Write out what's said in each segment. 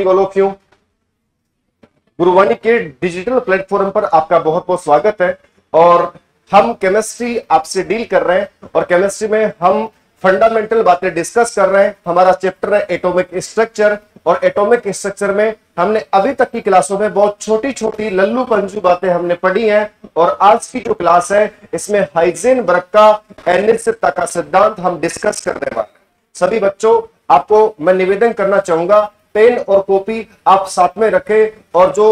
Morning all of you. Gurvani के digital platform पर आपका बहुत बहुत स्वागत है। और हम केमिस्ट्री आपसे डील कर रहे हैं और केमिस्ट्री में हम फंडामेंटल बातें डिस्कस कर रहे हैं। हमारा चैप्टर है एटॉमिक स्ट्रक्चर और एटॉमिक स्ट्रक्चर में हमने अभी तक की क्लासों में बहुत छोटी छोटी लल्लू पंजू बातें हमने पढ़ी हैं और आज की जो क्लास है इसमें हाइजेनबर्ग का अनिश्चितता का सिद्धांत हम डिस्कस करने वाले हैं। सभी बच्चों, आपको मैं निवेदन करना चाहूंगा, पेन और कॉपी आप साथ में रखें और जो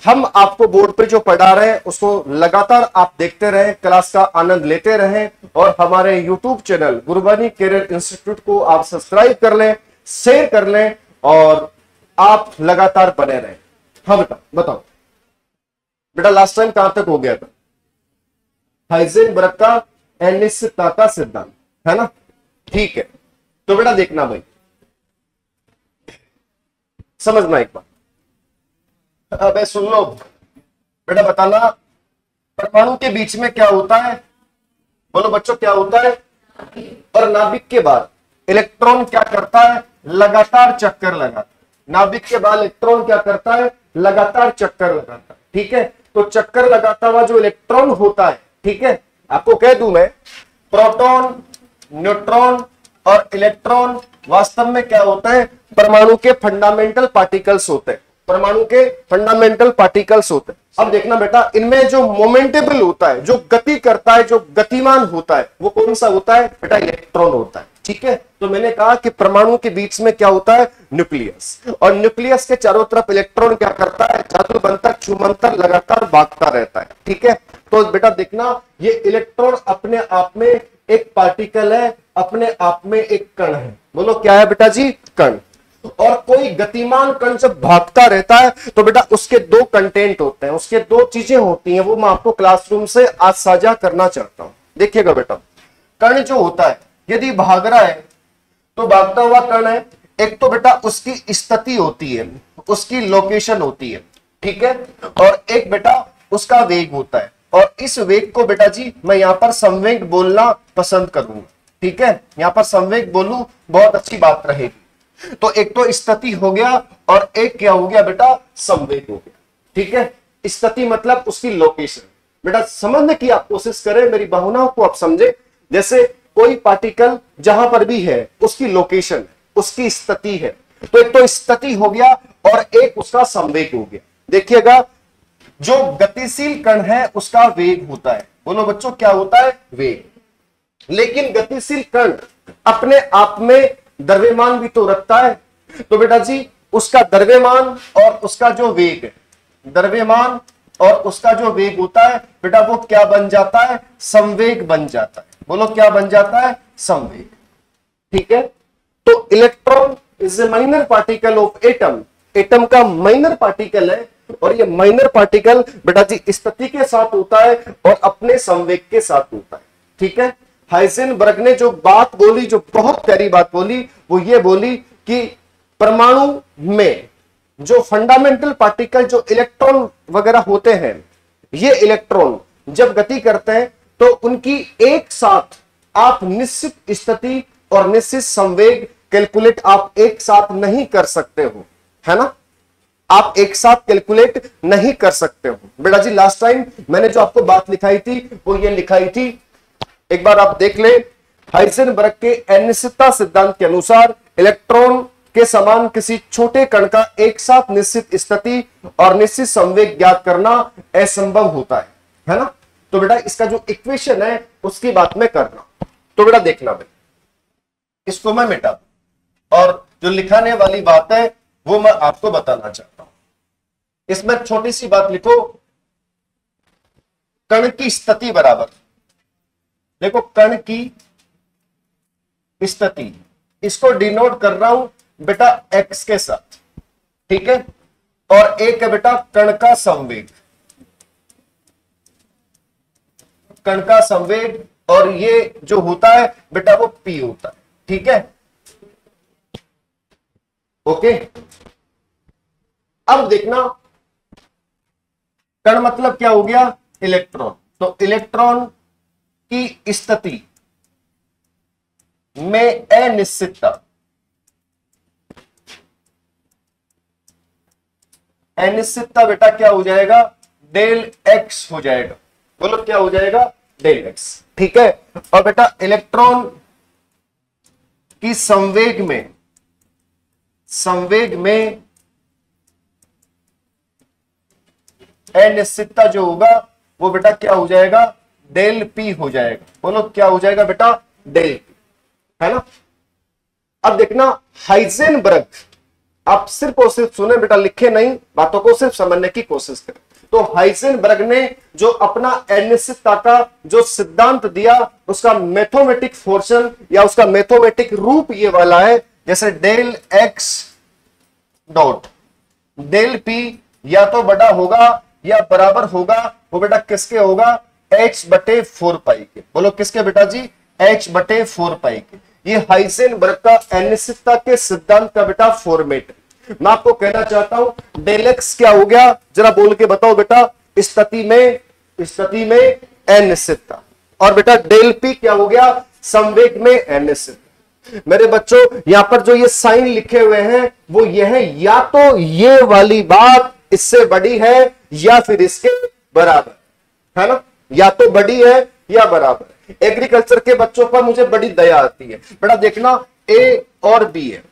हम आपको बोर्ड पे जो पढ़ा रहे हैं उसको लगातार आप देखते रहें, क्लास का आनंद लेते रहें और हमारे यूट्यूब चैनल गुरुवाणी कैरियर इंस्टीट्यूट को आप सब्सक्राइब कर लें, शेयर कर लें और आप लगातार बने रहें। हाँ बेटा बताओ, बेटा लास्ट टाइम कहां तक हो गया था? हाइजेनबर्ग का अनिश्चितता का सिद्धांत, है ना? ठीक है, तो बेटा देखना भाई, समझना एक बात। अबे सुन लो बेटा, बताना परमाणु के बीच में क्या होता है? बोलो बच्चों, क्या होता है? और नाभिक के बाद इलेक्ट्रॉन क्या करता है? लगातार चक्कर लगाता है। नाभिक के बाद इलेक्ट्रॉन क्या करता है? लगातार चक्कर लगाता है। ठीक है, तो चक्कर लगाता हुआ जो इलेक्ट्रॉन होता है, ठीक है, आपको कह दूं मैं, प्रोटॉन, न्यूट्रॉन और इलेक्ट्रॉन वास्तव में क्या होता है? परमाणु के फंडामेंटल पार्टिकल्स होते हैं। परमाणु के फंडामेंटल पार्टिकल्स होते हैं। अब देखना बेटा, इनमें जो मोमेंटेबल होता है, जो गति करता है, जो गतिमान होता है, वो कौन सा होता है? बेटा इलेक्ट्रॉन होता है। ठीक है, तो मैंने कहा कि परमाणु के बीच में क्या होता है? न्यूक्लियस। और न्यूक्लियस के चारों तरफ इलेक्ट्रॉन क्या करता है? जादू बंतर छुमंतर लगातार भागता रहता है। ठीक है, तो बेटा देखना, ये इलेक्ट्रॉन अपने आप में एक पार्टिकल है, अपने आप में एक कण है। बोलो क्या है बेटा जी? कण। और कोई गतिमान कण जब भागता रहता है तो बेटा उसके दो कंटेंट होते हैं, उसके दो चीजें होती हैं, वो मैं आपको क्लासरूम से आज साझा करना चाहता हूं। देखिएगा बेटा, कण जो होता है यदि भाग रहा है तो भागता हुआ कण है, एक तो बेटा उसकी स्थिति होती है, उसकी लोकेशन होती है, ठीक है, और एक बेटा उसका वेग होता है। और इस वेग को बेटा जी मैं यहां पर संवेग बोलना पसंद करूंगा। ठीक है, यहां पर संवेग बोलूं बहुत अच्छी बात रहेगी। तो एक तो स्थिति हो गया और एक क्या हो गया बेटा? संवेग हो गया। ठीक है, स्थिति मतलब उसकी लोकेशन। बेटा समझने की आप कोशिश करें, मेरी भावनाओं को आप समझे। जैसे कोई पार्टिकल जहां पर भी है उसकी लोकेशन, उसकी स्थिति है, तो एक तो स्थिति हो गया और एक उसका संवेग हो गया। देखिएगा, जो गतिशील कण है उसका वेग होता है। बोलो बच्चों क्या होता है? वेग। लेकिन गतिशील कण अपने आप में द्रव्यमान भी तो रखता है। तो बेटा जी उसका द्रव्यमान और उसका जो वेग है, द्रव्यमान और उसका जो वेग होता है बेटा, वो क्या बन जाता है? संवेग बन जाता है। बोलो क्या बन जाता है? संवेग। ठीक है, तो electron is a minor particle of atom. Atom का माइनर पार्टिकल है और ये माइनर पार्टिकल बेटा जी स्थिति के साथ होता है और अपने संवेग के साथ होता है। ठीक है, हाइजेनबर्ग ने जो बात बोली, जो बहुत प्यारी बात बोली, वो ये बोली कि परमाणु में जो फंडामेंटल पार्टिकल, जो इलेक्ट्रॉन वगैरह होते हैं, ये इलेक्ट्रॉन जब गति करते हैं तो उनकी एक साथ आप निश्चित स्थिति और निश्चित संवेग कैलकुलेट आप एक साथ नहीं कर सकते हो, है ना? आप एक साथ कैलकुलेट नहीं कर सकते हो। बेटा जी लास्ट टाइम मैंने जो आपको बात लिखाई थी वो ये लिखाई थी, एक बार आप देख ले। हाइजेनबर्ग के अनिश्चितता सिद्धांत के अनुसार इलेक्ट्रॉन के समान किसी छोटे कण का एक साथ निश्चित स्थिति और निश्चित संवेग ज्ञात करना असंभव होता है ना? तो बेटा इसका जो इक्वेशन है उसकी बात मैं कर रहा हूं। तो बेटा देखना भाई, इसको मैं मिटा दूं और जो लिखाने वाली बात है वो मैं आपको बताना चाहता हूं। इसमें छोटी सी बात लिखो, कण की स्थिति बराबर, देखो कण की स्थिति, इसको डिनोट कर रहा हूं बेटा x के साथ। ठीक है, और एक है बेटा कण का संवेग, कण का संवेग, और ये जो होता है बेटा वो p होता है। ठीक है, ओके। अब देखना, कण मतलब क्या हो गया? इलेक्ट्रॉन। तो इलेक्ट्रॉन की स्थिति में अनिश्चितता, अनिश्चितता बेटा क्या हो जाएगा, डेल एक्स हो जाएगा। बोलो क्या हो जाएगा, डेल एक्स। ठीक है। और बेटा इलेक्ट्रॉन की संवेग में अनिश्चितता जो होगा वो बेटा क्या हो जाएगा, डेल पी हो जाएगा। बोलो क्या हो जाएगा बेटा, डेल पी, है ना। अब देखना हाइजेनबर्ग, आप सिर्फ और सिर्फ सुने बेटा, लिखे नहीं, बातों को सिर्फ समझने की कोशिश करें। तो हाइजेनबर्ग ने जो अपना अनिश्चितता का जो सिद्धांत दिया, उसका मैथमेटिक फोर्शन या उसका मैथमेटिक रूप ये वाला है, जैसे del x dot del p या तो बड़ा होगा या बराबर होगा, वो बेटा किसके होगा, h/4 पाई के। बोलो किसके बेटा जी, h/4 पाई के। ये हाइजेनबर्ग का अनिश्चितता के सिद्धांत का बेटा फॉर्मेट है। मैं आपको कहना चाहता हूं डेल एक्स क्या हो गया, जरा बोल के बताओ बेटा, स्थिति में अनिश्चितता। और बेटा डेल पी क्या हो गया, संवेग में अनिश्चितता। मेरे बच्चों यहां पर जो ये साइन लिखे हुए हैं वो ये है, या तो ये वाली बात इससे बड़ी है या फिर इसके बराबर, है ना, या तो बड़ी है या बराबर। एग्रीकल्चर के बच्चों पर मुझे बड़ी दया आती है बेटा, देखना ए और बी है,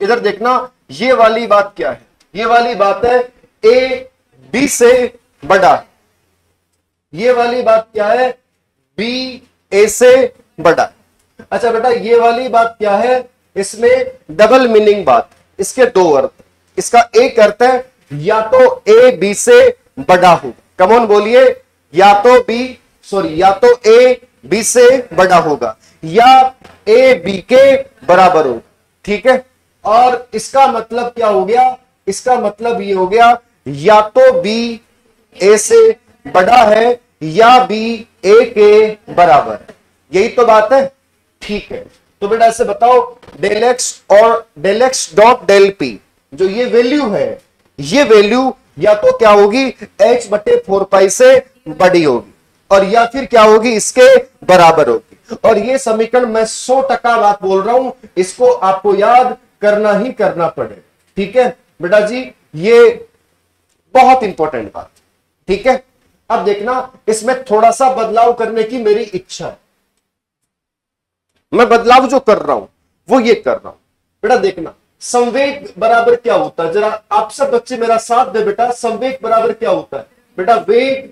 इधर देखना ये वाली बात क्या है, ये वाली बात है ए बी से बड़ा, ये वाली बात क्या है, बी ए से बड़ा। अच्छा बेटा ये वाली बात क्या है, इसमें डबल मीनिंग बात, इसके दो अर्थ। इसका एक अर्थ है या तो ए बी से बड़ा हो, कमॉन बोलिए, या तो ए बी से बड़ा होगा या ए बी के बराबर हो। ठीक है। और इसका मतलब क्या हो गया, इसका मतलब ये हो गया या तो बी ए से बड़ा है या बी ए के बराबर है, यही तो बात है। ठीक है। तो बेटा ऐसे बताओ डेल एक्स और del x dot del p, जो ये वैल्यू है, ये वैल्यू या तो क्या होगी, h/4 पाई से बड़ी होगी और या फिर क्या होगी, इसके बराबर होगी। और ये समीकरण मैं 100% बात बोल रहा हूं, इसको आपको याद करना ही करना पड़ेगा। ठीक है बेटा जी, ये बहुत इंपॉर्टेंट बात। ठीक है। अब देखना इसमें थोड़ा सा बदलाव करने की मेरी इच्छा है, मैं बदलाव जो कर रहा हूं वो ये कर रहा हूं। बेटा देखना संवेग बराबर क्या होता है, जरा आप सब बच्चे मेरा साथ दे बेटा। संवेग बराबर क्या होता है बेटा, वेग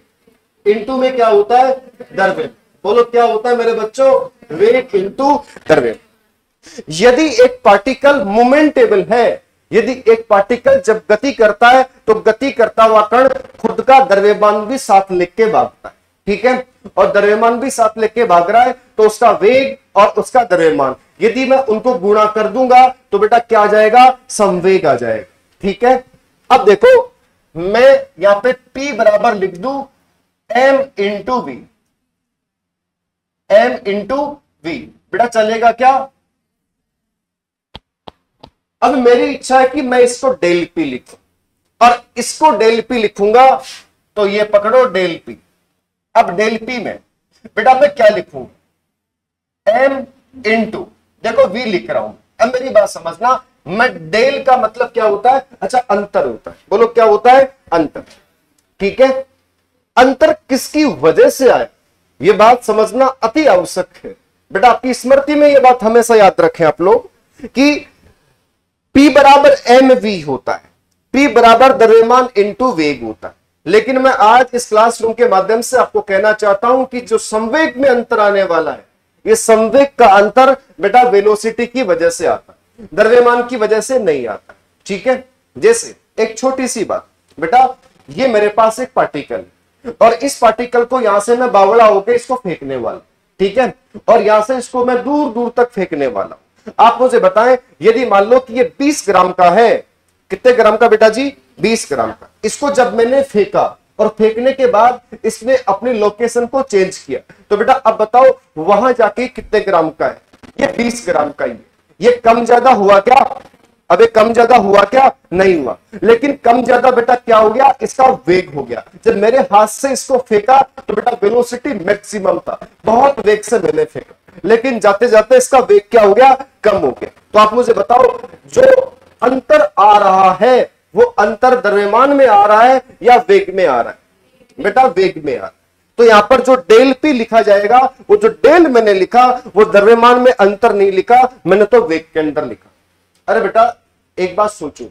इंटू में क्या होता है, द्रव्यमान। बोलो क्या होता है मेरे बच्चों, वेग इंटू द्रव्यमान। यदि एक पार्टिकल मोमेंटेबल है, यदि एक पार्टिकल जब गति करता है तो गति करता हुआ कण खुद का द्रव्यमान भी साथ लेके भागता है। ठीक है। और द्रव्यमान भी साथ लेके भाग रहा है तो उसका वेग और उसका द्रव्यमान यदि मैं उनको गुणा कर दूंगा तो बेटा क्या आ जाएगा, संवेग आ जाएगा। ठीक है। अब देखो मैं यहां पे P बराबर लिख दूं m इंटू वी, बेटा चलेगा क्या। अब मेरी इच्छा है कि मैं इसको डेल पी लिखूं और इसको डेल पी लिखूंगा, तो ये पकड़ो डेल पी। अब डेल पी में बेटा मैं क्या लिखूं, m इंटू, देखो v लिख रहा हूं। अब मेरी बात समझना, मैं डेल का मतलब क्या होता है, अच्छा अंतर होता है। बोलो क्या होता है, अंतर। ठीक है। अंतर किसकी वजह से आए, ये बात समझना अति आवश्यक है। बेटा आपकी स्मृति में ये बात हमेशा याद रखें आप लोग कि P बराबर mv होता है, P बराबर द्रव्यमान इंटू वेग होता है। लेकिन मैं आज इस क्लासरूम के माध्यम से आपको कहना चाहता हूं कि जो संवेग में अंतर आने वाला है, ये संवेग का अंतर बेटा वेलोसिटी की वजह से आता है, द्रव्यमान की वजह से नहीं आता। ठीक है। जैसे एक छोटी सी बात बेटा, ये मेरे पास एक पार्टिकल है और इस पार्टिकल को यहां से मैं बावड़ा होकर इसको फेंकने वाला। ठीक है। और यहां से इसको मैं दूर दूर तक फेंकने वाला। आप मुझे बताएं, यदि मान लो कि ये 20 ग्राम का है, कितने ग्राम का बेटा जी, 20 ग्राम का। इसको जब मैंने फेंका और फेंकने के बाद इसने अपनी लोकेशन को चेंज किया, तो बेटा अब बताओ वहां जाके कितने ग्राम का है, ये 20 ग्राम का ही है। ये कम ज्यादा हुआ क्या, अबे कम ज्यादा हुआ क्या, नहीं हुआ। लेकिन कम ज्यादा बेटा क्या हो गया, इसका वेग हो गया। जब मेरे हाथ से इसको फेंका तो बेटा वेलोसिटी मैक्सिमम था, बहुत वेग से मैंने फेंका, लेकिन जाते जाते इसका वेग क्या हो गया, कम हो गया। तो आप मुझे बताओ जो अंतर आ रहा है वो अंतर द्रव्यमान में आ रहा है या वेग में आ रहा है? बेटा वेग में आ रहा है। तो यहां पर जो डेल पी लिखा जाएगा, वो जो डेल मैंने लिखा वो द्रव्यमान में अंतर नहीं लिखा, मैंने तो वेग के अंदर लिखा। अरे बेटा एक बात सोचो,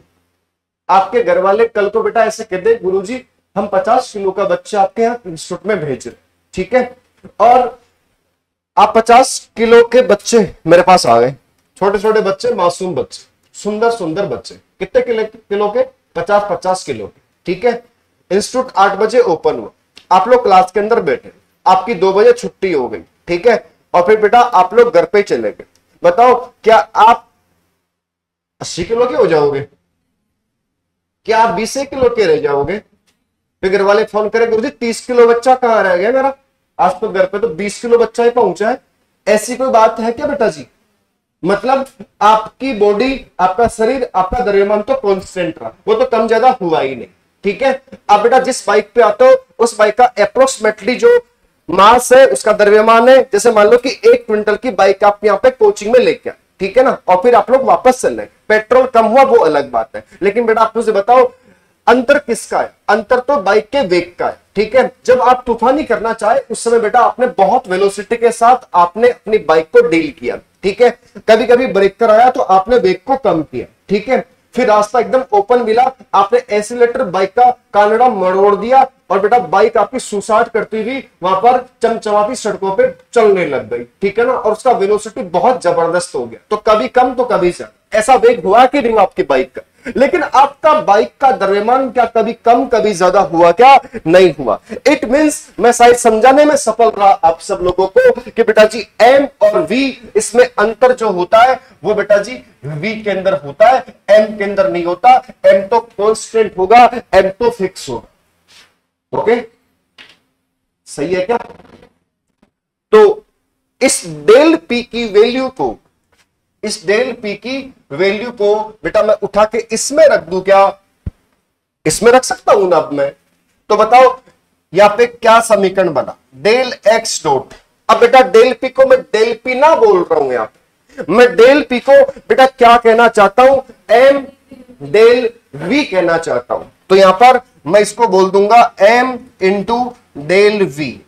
आपके घर वाले कल को बेटा ऐसे कहते गुरुजी हम 50 किलो का बच्चा आपके यहाँ इंस्टीट्यूट में भेज रहे, ठीक है, और आप 50 किलो के बच्चे मेरे पास आ गए, छोटे छोटे बच्चे, मासूम बच्चे, सुंदर सुंदर बच्चे, कितने किलो के? 50-50 किलो के, ठीक है। इंस्टीट्यूट 8 बजे ओपन हुआ, आप लोग क्लास के अंदर बैठे, आपकी 2 बजे छुट्टी हो गई, ठीक है, और फिर बेटा आप लोग घर पे चले गए। बताओ क्या आप 80 किलो के हो जाओगे? क्या आप 20 किलो के रह जाओगे? फिर घर वाले फोन करें गुरुजी 30 किलो बच्चा कहां रह गया मेरा, आज तो घर पे तो 20 किलो बच्चा ही पहुंचा है। ऐसी कोई बात है क्या बेटा जी? मतलब आपकी बॉडी, आपका शरीर, आपका द्रव्यमान तो कांस्टेंट रहा, वो तो कम ज्यादा हुआ ही नहीं, ठीक है। अब बेटा जिस बाइक पे आते हो उस बाइक का अप्रोक्सीमेटली जो मास है उसका द्रव्यमान है, जैसे मान लो कि 1 क्विंटल की बाइक आप यहाँ पे कोचिंग में लेके आए, ठीक है ना, और फिर आप लोग वापस चल रहे, पेट्रोल कम हुआ वो अलग बात है, लेकिन बेटा आप मुझे बताओ अंतर किसका है? अंतर तो बाइक के वेग का है, ठीक है। जब आप तूफानी करना चाहे उस समय बेटा आपने बहुत वेलोसिटी के साथ आपने अपनी बाइक को डील किया, ठीक है। कभी कभी ब्रेक कर आया तो आपने वेग को कम किया, ठीक है, फिर रास्ता एकदम ओपन मिला, आपने एक्सीलरेटर बाइक का कानड़ा मरोड़ दिया और बेटा बाइक आपकी सुसाट करती हुई वहां पर चमचमाती सड़कों पे चलने लग गई, ठीक है ना, और उसका वेलोसिटी बहुत जबरदस्त हो गया, तो कभी कम तो कभी ज्यादा, ऐसा वेग हुआ कि नहीं आपकी बाइक का? लेकिन आपका बाइक का द्रव्यमान क्या कभी कम कभी ज्यादा हुआ क्या? नहीं हुआ। इट मींस मैं शायद समझाने में सफल रहा आप सब लोगों को कि बेटा जी एम और वी, इसमें अंतर जो होता है वो बेटा जी वी के अंदर होता है, एम के अंदर नहीं होता। एम तो कांस्टेंट होगा, एम तो फिक्स होगा। ओके, सही है क्या? तो इस डेल पी की वैल्यू को, इस डेल पी की वैल्यू को बेटा मैं उठा के इसमें रख दूं क्या? इसमें रख सकता हूं ना अब मैं? तो बताओ यहां पे क्या समीकरण बना? Del x dot. अब बेटा डेल पी को मैं डेल पी ना बोल रहा हूं, यहां पे मैं डेल पी को बेटा क्या कहना चाहता हूं? एम डेल वी कहना चाहता हूं। तो यहां पर मैं इसको बोल दूंगा एम इंटू डेल वी,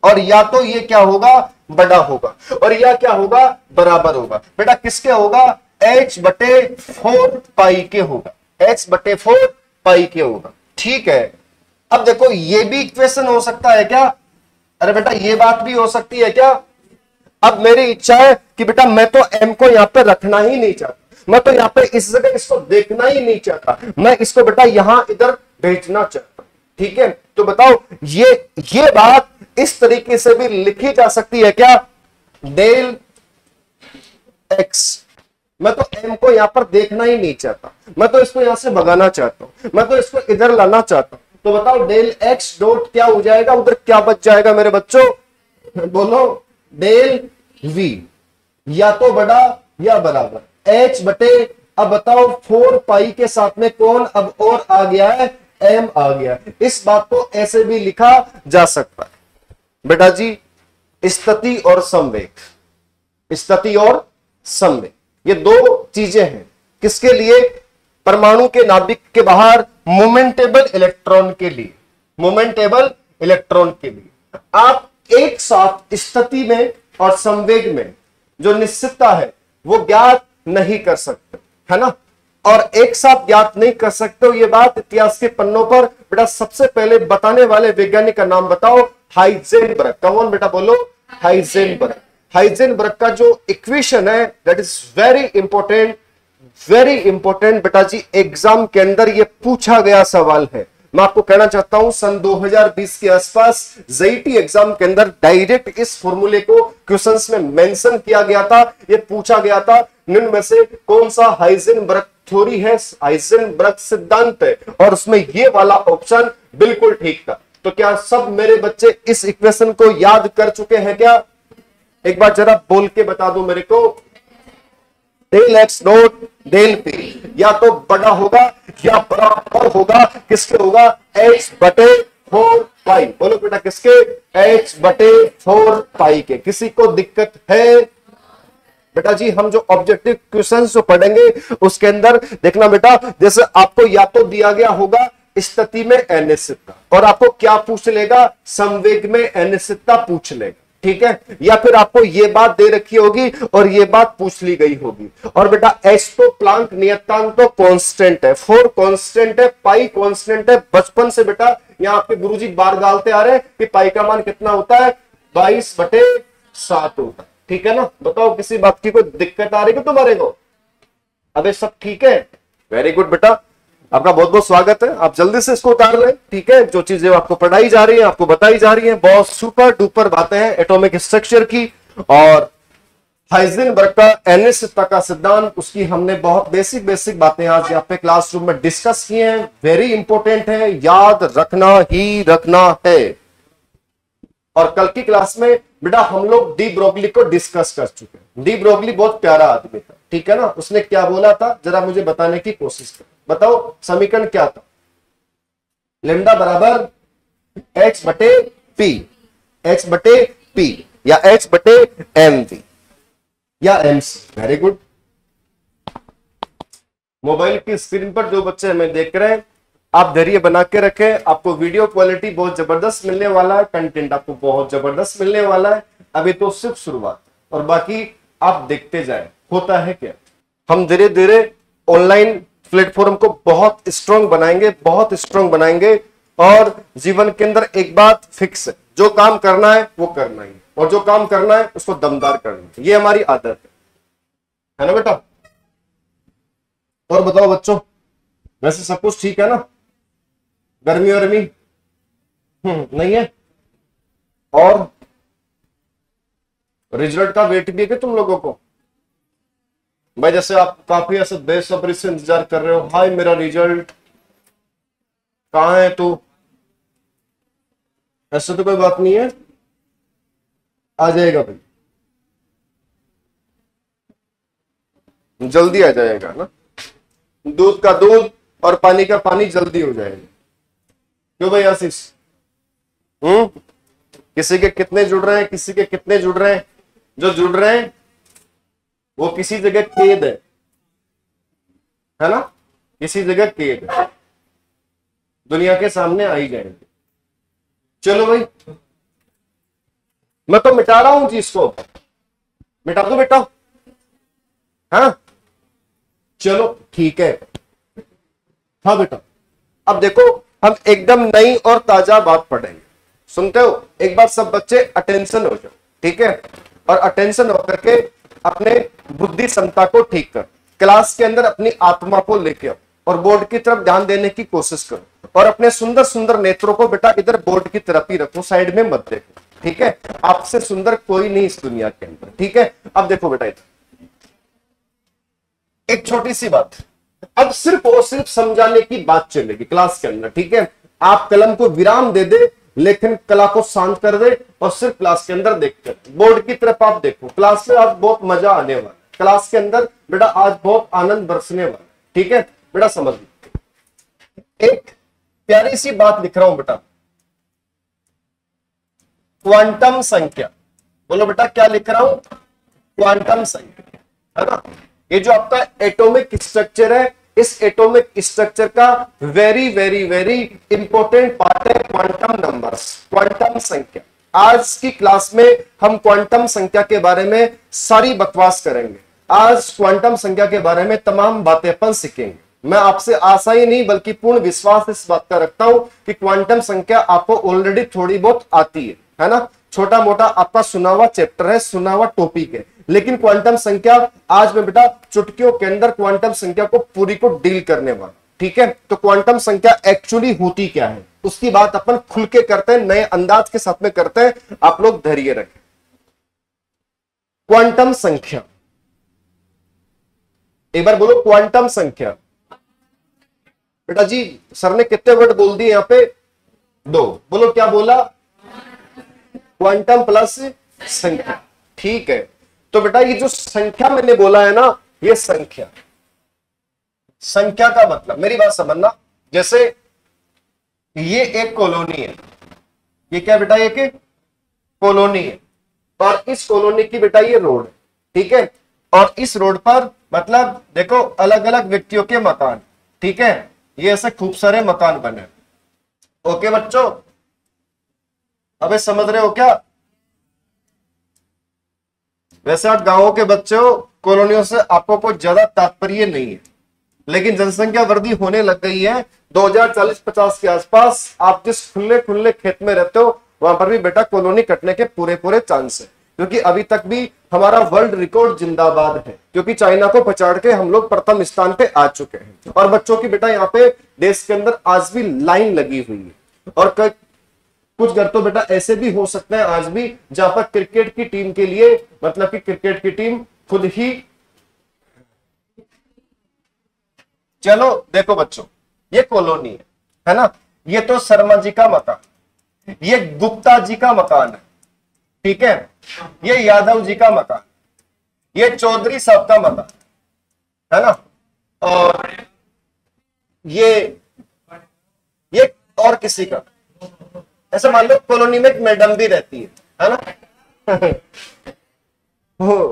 और या तो ये क्या होगा? बड़ा होगा, और यह क्या होगा? बराबर होगा। बेटा किसके होगा? h/4 पाई के होगा, h/4 पाई के होगा, ठीक है। अब देखो ये भी इक्वेशन हो सकता है क्या? अरे बेटा ये बात भी हो सकती है क्या? अब मेरी इच्छा है कि बेटा मैं तो m को यहां पे रखना ही नहीं चाहता, मैं तो यहां पे इस जगह इसको देखना ही नहीं चाहता, मैं इसको बेटा यहां इधर भेजना चाहता, ठीक है। तो बताओ ये बात इस तरीके से भी लिखी जा सकती है क्या? डेल एक्स, मैं तो एम को यहां पर देखना ही नहीं चाहता, मैं तो इसको यहां से भगाना चाहता हूं, मैं तो इसको इधर लाना चाहता हूं। तो बताओ डेल एक्स डॉट क्या हो जाएगा? उधर क्या बच जाएगा मेरे बच्चों? बोलो डेल वी, या तो बड़ा या बराबर एच बटे, अब बताओ 4 पाई के साथ में कौन अब और आ गया है? एम आ गया। इस बात को ऐसे भी लिखा जा सकता है बेटा जी, स्थिति और संवेग, स्थिति और संवेग, ये दो चीजें हैं। किसके लिए? परमाणु के नाभिक के बाहर मोमेंटेबल इलेक्ट्रॉन के लिए, मोमेंटेबल इलेक्ट्रॉन के लिए। आप एक साथ स्थिति में और संवेग में जो निश्चितता है वो ज्ञात नहीं कर सकते, है ना, और एक साथ ज्ञात नहीं कर सकते हो। ये बात इतिहास के पन्नों पर बेटा सबसे पहले बताने वाले वैज्ञानिक का नाम बताओ? हाइजेनबर्ग। कौन बेटा? बोलो हाइजेनबर्ग। हाइजेनबर्ग का जो इक्वेशन है that is very important, very important बेटा जी, एग्जाम के अंदर ये पूछा गया सवाल है। मैं आपको कहना चाहता हूं सन 2020 के आसपास जेईटी एग्जाम के अंदर डायरेक्ट इस फॉर्मूले को क्वेश्चंस में मेंशन किया गया था, ये पूछा गया था निम्न में से कौन सा हाइजेनबर्ग थ्योरी है, हाइजेनबर्ग सिद्धांत है, और उसमें ये वाला ऑप्शन बिल्कुल ठीक था। तो क्या सब मेरे बच्चे इस इक्वेशन को याद कर चुके हैं क्या? एक बार जरा बोल के बता दो मेरे को। Del x dot del p या तो बड़ा होगा या बराबर होगा, किसके होगा? h/4 पाई। बोलो बेटा किसके? h/4 पाई के। किसी को दिक्कत है? बेटा जी हम जो ऑब्जेक्टिव क्वेश्चन जो पढ़ेंगे उसके अंदर देखना बेटा, जैसे आपको या तो दिया गया होगा स्थिति में अनिश्चितता, और आपको क्या पूछ लेगा, संवेग में अनिश्चितता पूछ लेगा, ठीक है, या फिर आपको ये बात दे रखी होगी और ये बात पूछ ली गई होगी। और बेटा एच तो प्लांक नियतांक तो कांस्टेंट है, 4 कांस्टेंट है, पाई कांस्टेंट है। बचपन से बेटा यहाँ आपके गुरुजी बार डालते आ रहे हैं कि पाई का मान कितना होता है, 22/7 होता है, ठीक है ना। बताओ किसी बात की कोई दिक्कत आ रही है तुम्हारे को? अबे सब ठीक है, वेरी गुड बेटा, आपका बहुत बहुत स्वागत है। आप जल्दी से इसको उतार लें, ठीक है। जो चीजें आपको पढ़ाई जा रही है, आपको बताई जा रही है, बहुत सुपर डुपर बातें हैं एटॉमिक स्ट्रक्चर की, और हाइजेनबर्ग का अनिश्चितता का सिद्धांत, उसकी हमने बहुत बेसिक बेसिक बातें आज यहाँ पे क्लासरूम में डिस्कस की हैं। वेरी इंपॉर्टेंट है, याद रखना ही रखना है। और कल की क्लास में बेटा हम लोग डी ब्रोगली को डिस्कस कर चुके हैं। डी ब्रोगली बहुत प्यारा आदमी था, ठीक है ना। उसने क्या बोला था जरा मुझे बताने की कोशिश करो, बताओ समीकरण क्या था? लेमडा बराबर h/p, h/p या h/mv या mc। Very good. मोबाइल की स्क्रीन पर जो बच्चे हमें देख रहे हैं, आप धैर्य बना के रखें, आपको वीडियो क्वालिटी बहुत जबरदस्त मिलने वाला है, कंटेंट आपको बहुत जबरदस्त मिलने वाला है। अभी तो सिर्फ शुरुआत, और बाकी आप देखते जाएं होता है क्या। हम धीरे धीरे ऑनलाइन प्लेटफॉर्म को बहुत स्ट्रांग बनाएंगे, बहुत स्ट्रांग बनाएंगे। और जीवन के अंदर एक बात फिक्स है, जो काम करना है वो करना ही, और जो काम करना है उसको दमदार करना है, ये हमारी आदत है ना बेटा। और बताओ बच्चों, वैसे सब कुछ ठीक है ना? गर्मी वर्मी नहीं है? और रिजल्ट का वेट भी है कि तुम लोगों को? भाई जैसे आप काफी ऐसे बेसब्री से इंतजार कर रहे हो, हाय मेरा रिजल्ट कहां है तू, ऐसे तो कोई बात नहीं है, आ जाएगा भाई, जल्दी आ जाएगा ना। दूध का दूध और पानी का पानी जल्दी हो जाएगा। क्यों भाई आशीष? किसी के कितने जुड़ रहे हैं, किसी के कितने जुड़ रहे हैं? जो जुड़ रहे हैं वो किसी जगह कैद है ना, किसी जगह कैद है, दुनिया के सामने आ ही जाएंगे। चलो भाई, मैं तो मिटा रहा हूं चीज को, मिटा दो बेटा, हाँ चलो ठीक है। हाँ बेटा, अब देखो हम एकदम नई और ताजा बात पढ़ेंगे, सुनते हो? एक बार सब बच्चे अटेंशन हो जाओ, ठीक है, और अटेंशन होकर के अपने बुद्धि क्षमता को ठीक कर, क्लास के अंदर अपनी आत्मा को लेके आओ और बोर्ड की तरफ ध्यान देने की कोशिश करो, और अपने सुंदर सुंदर नेत्रों को बेटा इधर बोर्ड की तरफ ही रखो, साइड में मत देखो, ठीक है। आपसे सुंदर कोई नहीं इस दुनिया के अंदर, ठीक है। अब देखो बेटा इधर एक छोटी सी बात, अब सिर्फ और सिर्फ समझाने की बात चलेगी क्लास के अंदर, ठीक है। आप कलम को विराम दे दे, लेकिन कला को शांत कर दे, और सिर्फ क्लास के अंदर देखते बोर्ड की तरफ आप देखो। क्लास में आज बहुत मजा आने वाला, क्लास के अंदर बेटा आज बहुत आनंद बरसने वाला, ठीक है बेटा। समझ लो एक प्यारी सी बात लिख रहा हूं बेटा, क्वांटम संख्या। बोलो बेटा क्या लिख रहा हूं? क्वांटम संख्या, है ना। ये जो आपका एटॉमिक स्ट्रक्चर है, इस एटॉमिक स्ट्रक्चर का very very very important part है क्वांटम नंबर्स, क्वांटम संख्या। आज की क्लास में हम क्वांटम संख्या के बारे में सारी बकवास करेंगे। आज क्वांटम संख्या के बारे में तमाम बातें अपन सीखेंगे। मैं आपसे आशा ही नहीं बल्कि पूर्ण विश्वास इस बात का रखता हूं कि क्वांटम संख्या आपको ऑलरेडी थोड़ी बहुत आती है ना। छोटा मोटा आपका सुना हुआ चैप्टर है, सुना हुआ टॉपिक है, लेकिन क्वांटम संख्या आज मैं बेटा चुटकियों के अंदर क्वांटम संख्या को पूरी को डील करने वाला, ठीक है। तो क्वांटम संख्या एक्चुअली होती क्या है उसकी बात अपन खुल के करते हैं, नए अंदाज के साथ में करते हैं। आप लोग धैर्य रखें। क्वांटम संख्या, एक बार बोलो क्वांटम संख्या। बेटा जी सर ने कितने वर्ड बोल दिए यहां पे? 2। बोलो क्या बोला? क्वांटम प्लस संख्या, ठीक है। तो बेटा ये जो संख्या मैंने बोला है ना, ये संख्या, संख्या का मतलब मेरी बात समझना, जैसे ये एक कॉलोनी है, ये क्या बेटा? एक कॉलोनी है, और इस कॉलोनी की बेटा ये रोड है, ठीक है। और इस रोड पर मतलब देखो अलग अलग व्यक्तियों के मकान, ठीक है, ये ऐसे खूब सारे मकान बने। ओके बच्चों, अबे समझ रहे हो क्या? वैसे आप गांवों के बच्चे हो, कॉलोनियों से आपको कोई ज्यादा तात्पर्य नहीं है, लेकिन जनसंख्या वृद्धि होने लग गई है 2040-50 के आसपास। आप जिस खुले खुले खेत में रहते हो वहां पर भी बेटा कॉलोनी कटने के पूरे पूरे चांस है, क्योंकि अभी तक भी हमारा वर्ल्ड रिकॉर्ड जिंदाबाद है, क्योंकि चाइना को पछाड़ के हम लोग प्रथम स्थान पे आ चुके हैं। और बच्चों की बेटा यहाँ पे देश के अंदर आज भी लाइन लगी हुई है, और कुछ घर तो बेटा ऐसे भी हो सकते हैं आज भी जहां पर क्रिकेट की टीम के लिए मतलब कि क्रिकेट की टीम खुद ही। चलो देखो बच्चों, ये कॉलोनी है ना, ये तो शर्मा जी का मकान, ये गुप्ता जी का मकान है, ठीक है, ये यादव जी का मकान, ये चौधरी साहब का मकान है ना, और ये और किसी का। ऐसे मान लो कॉलोनी में एक मैडम भी रहती है ना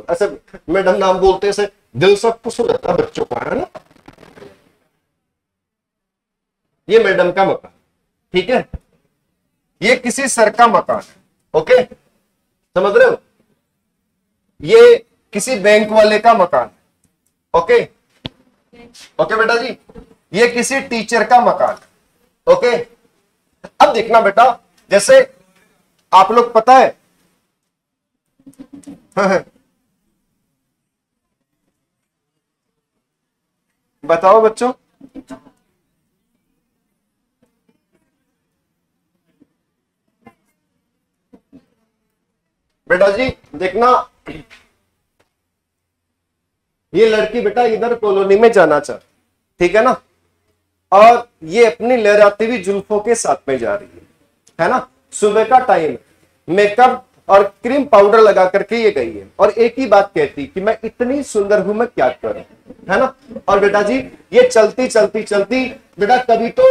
ऐसे मैडम नाम बोलते से दिल सब खुश हो जाता है बच्चों का, है ना। ये मैडम का मकान, ठीक है, ये किसी सर का मकान है, ओके, समझ रहे हो, ये किसी बैंक वाले का मकान है, ओके ओके बेटा जी, ये किसी टीचर का मकान है, ओके। अब देखना बेटा, जैसे आप लोग पता है बताओ बच्चों, बेटा जी देखना, ये लड़की बेटा इधर कॉलोनी में जाना चाह, ठीक है ना, और ये अपनी लहराती हुई जुल्फों के साथ में जा रही है ना। सुबह का टाइम, मेकअप और क्रीम पाउडर लगा करके ये गई है, और एक ही बात कहती कि मैं इतनी सुंदर हूं, मैं क्या करूं, है ना। और बेटा जी ये चलती चलती चलती बेटा कभी तो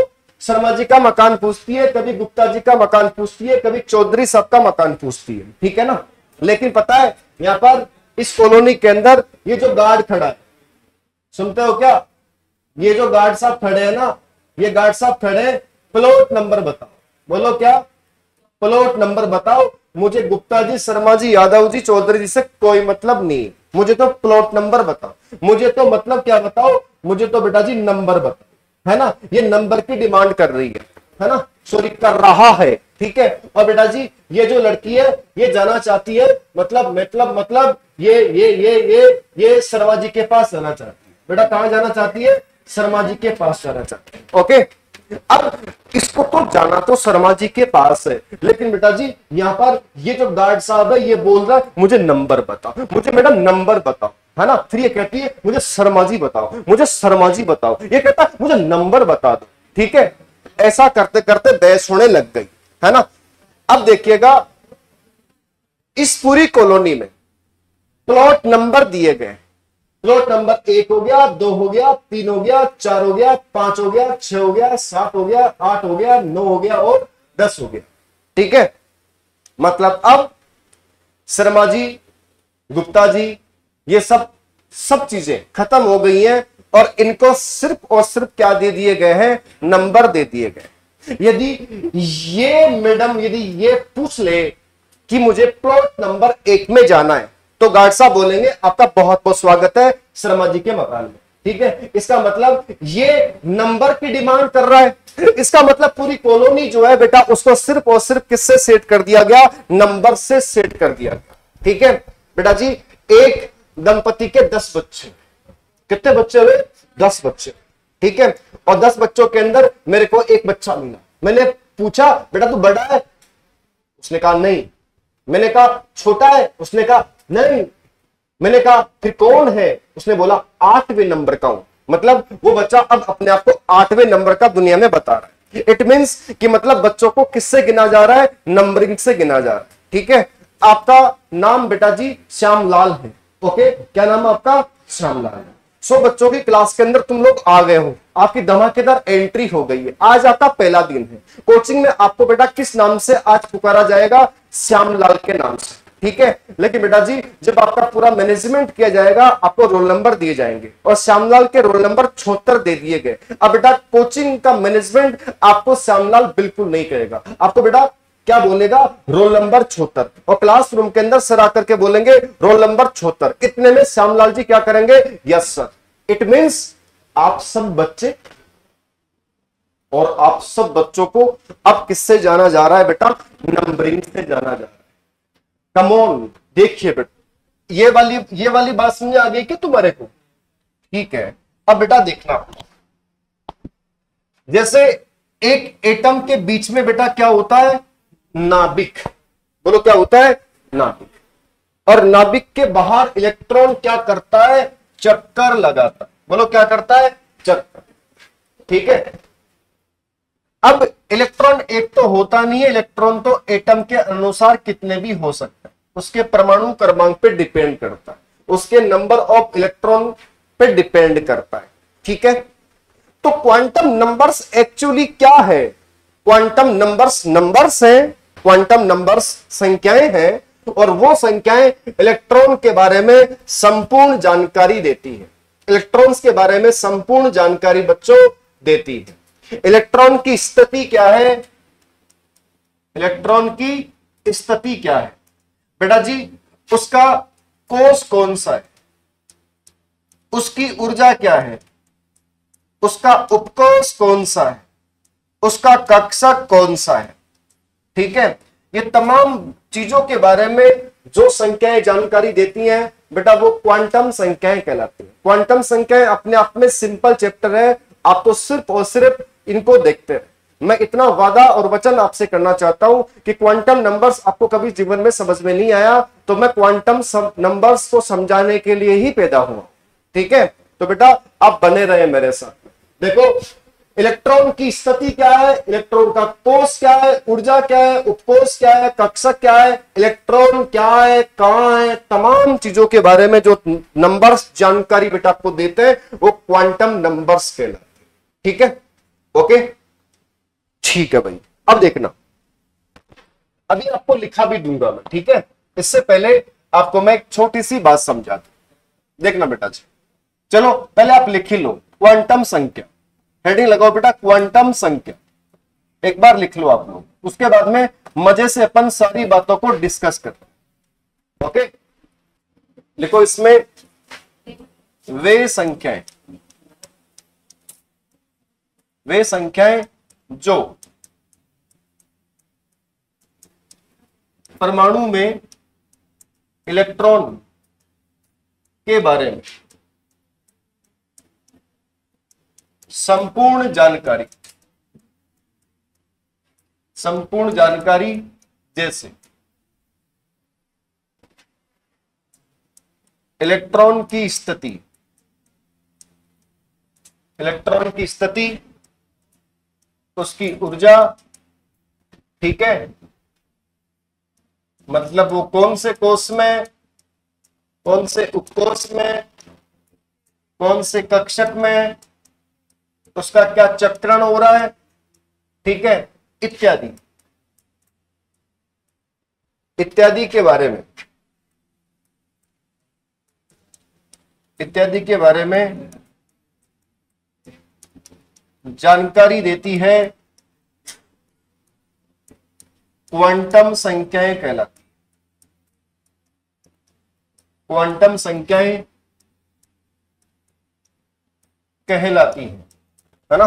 शर्मा जी का मकान पूछती है, कभी गुप्ता जी का मकान पूछती है, कभी चौधरी साहब का मकान पूछती है, ठीक है ना। लेकिन पता है यहाँ पर इस कॉलोनी के अंदर ये जो गार्ड खड़ा है, सुनते हो क्या, ये जो गार्ड साहब खड़े हैं ना, ये गार्ड साहब खड़े हैं, प्लॉट नंबर बताओ, बोलो क्या, प्लॉट नंबर बताओ। मुझे गुप्ता जी, शर्मा जी, यादव जी, चौधरी जी से कोई मतलब नहीं, मुझे तो प्लॉट नंबर बताओ, मुझे तो मतलब क्या बताओ, मुझे तो बेटा जी नंबर बताओ, है ना। ये नंबर की डिमांड कर रही है ना, सॉरी कर रहा है, ठीक है। और बेटा जी ये जो लड़की है ये जाना चाहती है, मतलब ये शर्मा जी के पास जाना चाहती है। बेटा कहां जाना चाहती है, शर्मा जी के पास जाना चाहती है, ओके। अब इसको तो जाना तो शर्मा जी के पास है, लेकिन बेटा जी यहाँ पर ये जो गार्ड साहब है ये बोल रहा है मुझे नंबर बताओ, मुझे मैडम नंबर बताओ, है ना। फिर ये कहती है मुझे शर्मा जी बताओ, मुझे शर्मा जी बताओ, ये कहता है मुझे नंबर बता दो, ठीक है। ऐसा करते करते बहस होने लग गई, है ना। अब देखिएगा इस पूरी कॉलोनी में प्लॉट नंबर दिए गए, प्लॉट नंबर 1 हो गया, 2 हो गया, 3 हो गया, 4 हो गया, 5 हो गया, 6 हो गया, 7 हो गया, 8 हो गया, 9 हो गया और 10 हो गया, ठीक है। मतलब अब शर्मा जी, गुप्ता जी, ये सब चीजें खत्म हो गई हैं, और इनको सिर्फ और सिर्फ क्या दे दिए गए हैं, नंबर दे दिए गए। यदि ये मैडम यदि ये पूछ ले कि मुझे प्लॉट नंबर 1 में जाना है, तो गार्ड साहब बोलेंगे आपका बहुत बहुत स्वागत है शर्मा जी के मकान में, ठीक है। इसका मतलब ये नंबर की डिमांड कर रहा है, इसका मतलब पूरी कॉलोनी जो है बेटा उसको सिर्फ और सिर्फ किससे सेट कर दिया गया, नंबर से सेट कर दिया गया, ठीक है। बेटा जी एक दंपति के 10 बच्चे, कितने बच्चे हुए, 10 बच्चे, ठीक है। और 10 बच्चों के अंदर मेरे को एक बच्चा मिला, मैंने पूछा बेटा तू बड़ा है, उसने कहा नहीं। मैंने कहा छोटा है, उसने कहा नहीं। मैंने कहा फिर कौन है, उसने बोला 8वें नंबर का हूं। मतलब वो बच्चा अब अपने आप को 8वें नंबर का दुनिया में बता रहा है। इट मींस कि मतलब बच्चों को किससे गिना जा रहा है, नंबरिंग से गिना जा रहा है, ठीक है। आपका नाम बेटा जी श्यामलाल है, ओके, क्या नाम है आपका, श्यामलाल। 100 बच्चों की क्लास के अंदर तुम लोग आ गए हो, आपकी धमाकेदार एंट्री हो गई है, आज आपका पहला दिन है कोचिंग में। आपको बेटा किस नाम से आज पुकारा जाएगा, श्यामलाल के नाम से, ठीक है। लेकिन बेटा जी जब आपका पूरा मैनेजमेंट किया जाएगा आपको रोल नंबर दिए जाएंगे और श्यामलाल के रोल नंबर 76 दे दिए गए। अब बेटा कोचिंग का मैनेजमेंट आपको श्यामलाल बिल्कुल नहीं करेगा, आपको बेटा क्या बोलेगा, रोल नंबर 76, और क्लासरूम के अंदर सर आकर के बोलेंगे रोल नंबर 76। इतने में श्यामलाल जी क्या करेंगे, यस सर। इट मींस आप सब बच्चे और आप सब बच्चों को अब किससे जाना जा रहा है बेटा, नंबरिंग से जाना जा रहा है। कम ऑन, देखिए बेटा ये वाली बात समझ आ गई कि तुम्हारे को, ठीक है। अब बेटा देखना, जैसे एक एटम के बीच में बेटा क्या होता है, नाभिक, बोलो क्या होता है, नाभिक। और नाभिक के बाहर इलेक्ट्रॉन क्या करता है, चक्कर लगाता है, बोलो क्या करता है, चक्कर, ठीक है। अब इलेक्ट्रॉन एक तो होता नहीं है, इलेक्ट्रॉन तो एटम के अनुसार कितने भी हो सकता है, उसके परमाणु क्रमांक पे डिपेंड करता है, उसके नंबर ऑफ इलेक्ट्रॉन पे डिपेंड करता है, ठीक है। तो क्वांटम नंबर्स एक्चुअली क्या है, क्वांटम नंबर्स नंबर्स हैं, क्वांटम नंबर्स संख्याएं हैं, और वो संख्याएं इलेक्ट्रॉन के बारे में संपूर्ण जानकारी देती है, इलेक्ट्रॉन्स के बारे में संपूर्ण जानकारी बच्चों देती है। इलेक्ट्रॉन की स्थिति क्या है, इलेक्ट्रॉन की स्थिति क्या है बेटा जी, उसका कोष कौन सा है, उसकी ऊर्जा क्या है, उसका उपकोष कौन सा है, उसका कक्षक कौन सा है, ठीक है। ये तमाम चीजों के बारे में जो संख्याएं जानकारी देती हैं बेटा वो क्वांटम संख्याएं कहलाती हैं। क्वांटम संख्याएं अपने आप में सिंपल चैप्टर है, आप तो सिर्फ और सिर्फ इनको देखते रहे। मैं इतना वादा और वचन आपसे करना चाहता हूं कि क्वांटम नंबर्स आपको कभी जीवन में समझ में नहीं आया तो मैं क्वांटम नंबर्स को समझाने के लिए ही पैदा हुआ, ठीक है। तो बेटा आप बने रहे मेरे साथ। देखो इलेक्ट्रॉन की स्थिति क्या है, इलेक्ट्रॉन का कोष क्या है, ऊर्जा क्या है, उपकोष क्या है, कक्षक क्या है, इलेक्ट्रॉन क्या है, कहां है, तमाम चीजों के बारे में जो नंबर्स जानकारी बेटा आपको देते हैं वो क्वांटम नंबर्स कहलाते हैं, ठीक है। ओके ठीक है भाई। अब देखना, अभी आपको लिखा भी दूंगा मैं, ठीक है। इससे पहले आपको मैं एक छोटी सी बात समझा दूं, देखना बेटा जी। चलो पहले आप लिख ही लो क्वांटम संख्या, हेडिंग लगाओ बेटा क्वांटम संख्या, एक बार लिख लो आप लोग, उसके बाद में मजे से अपन सारी बातों को डिस्कस करते हैं। ओके लिखो इसमें वे संख्याएं जो परमाणु में इलेक्ट्रॉन के बारे में संपूर्ण जानकारी जैसे इलेक्ट्रॉन की स्थिति, उसकी ऊर्जा, ठीक है, मतलब वो कौन से कोष में, कौन से उपकोष में, कौन से कक्षक में, उसका क्या चक्रण हो रहा है, ठीक है, इत्यादि के बारे में जानकारी देती है, क्वांटम संख्याएं कहलाती, क्वांटम संख्याएं कहलाती है ना।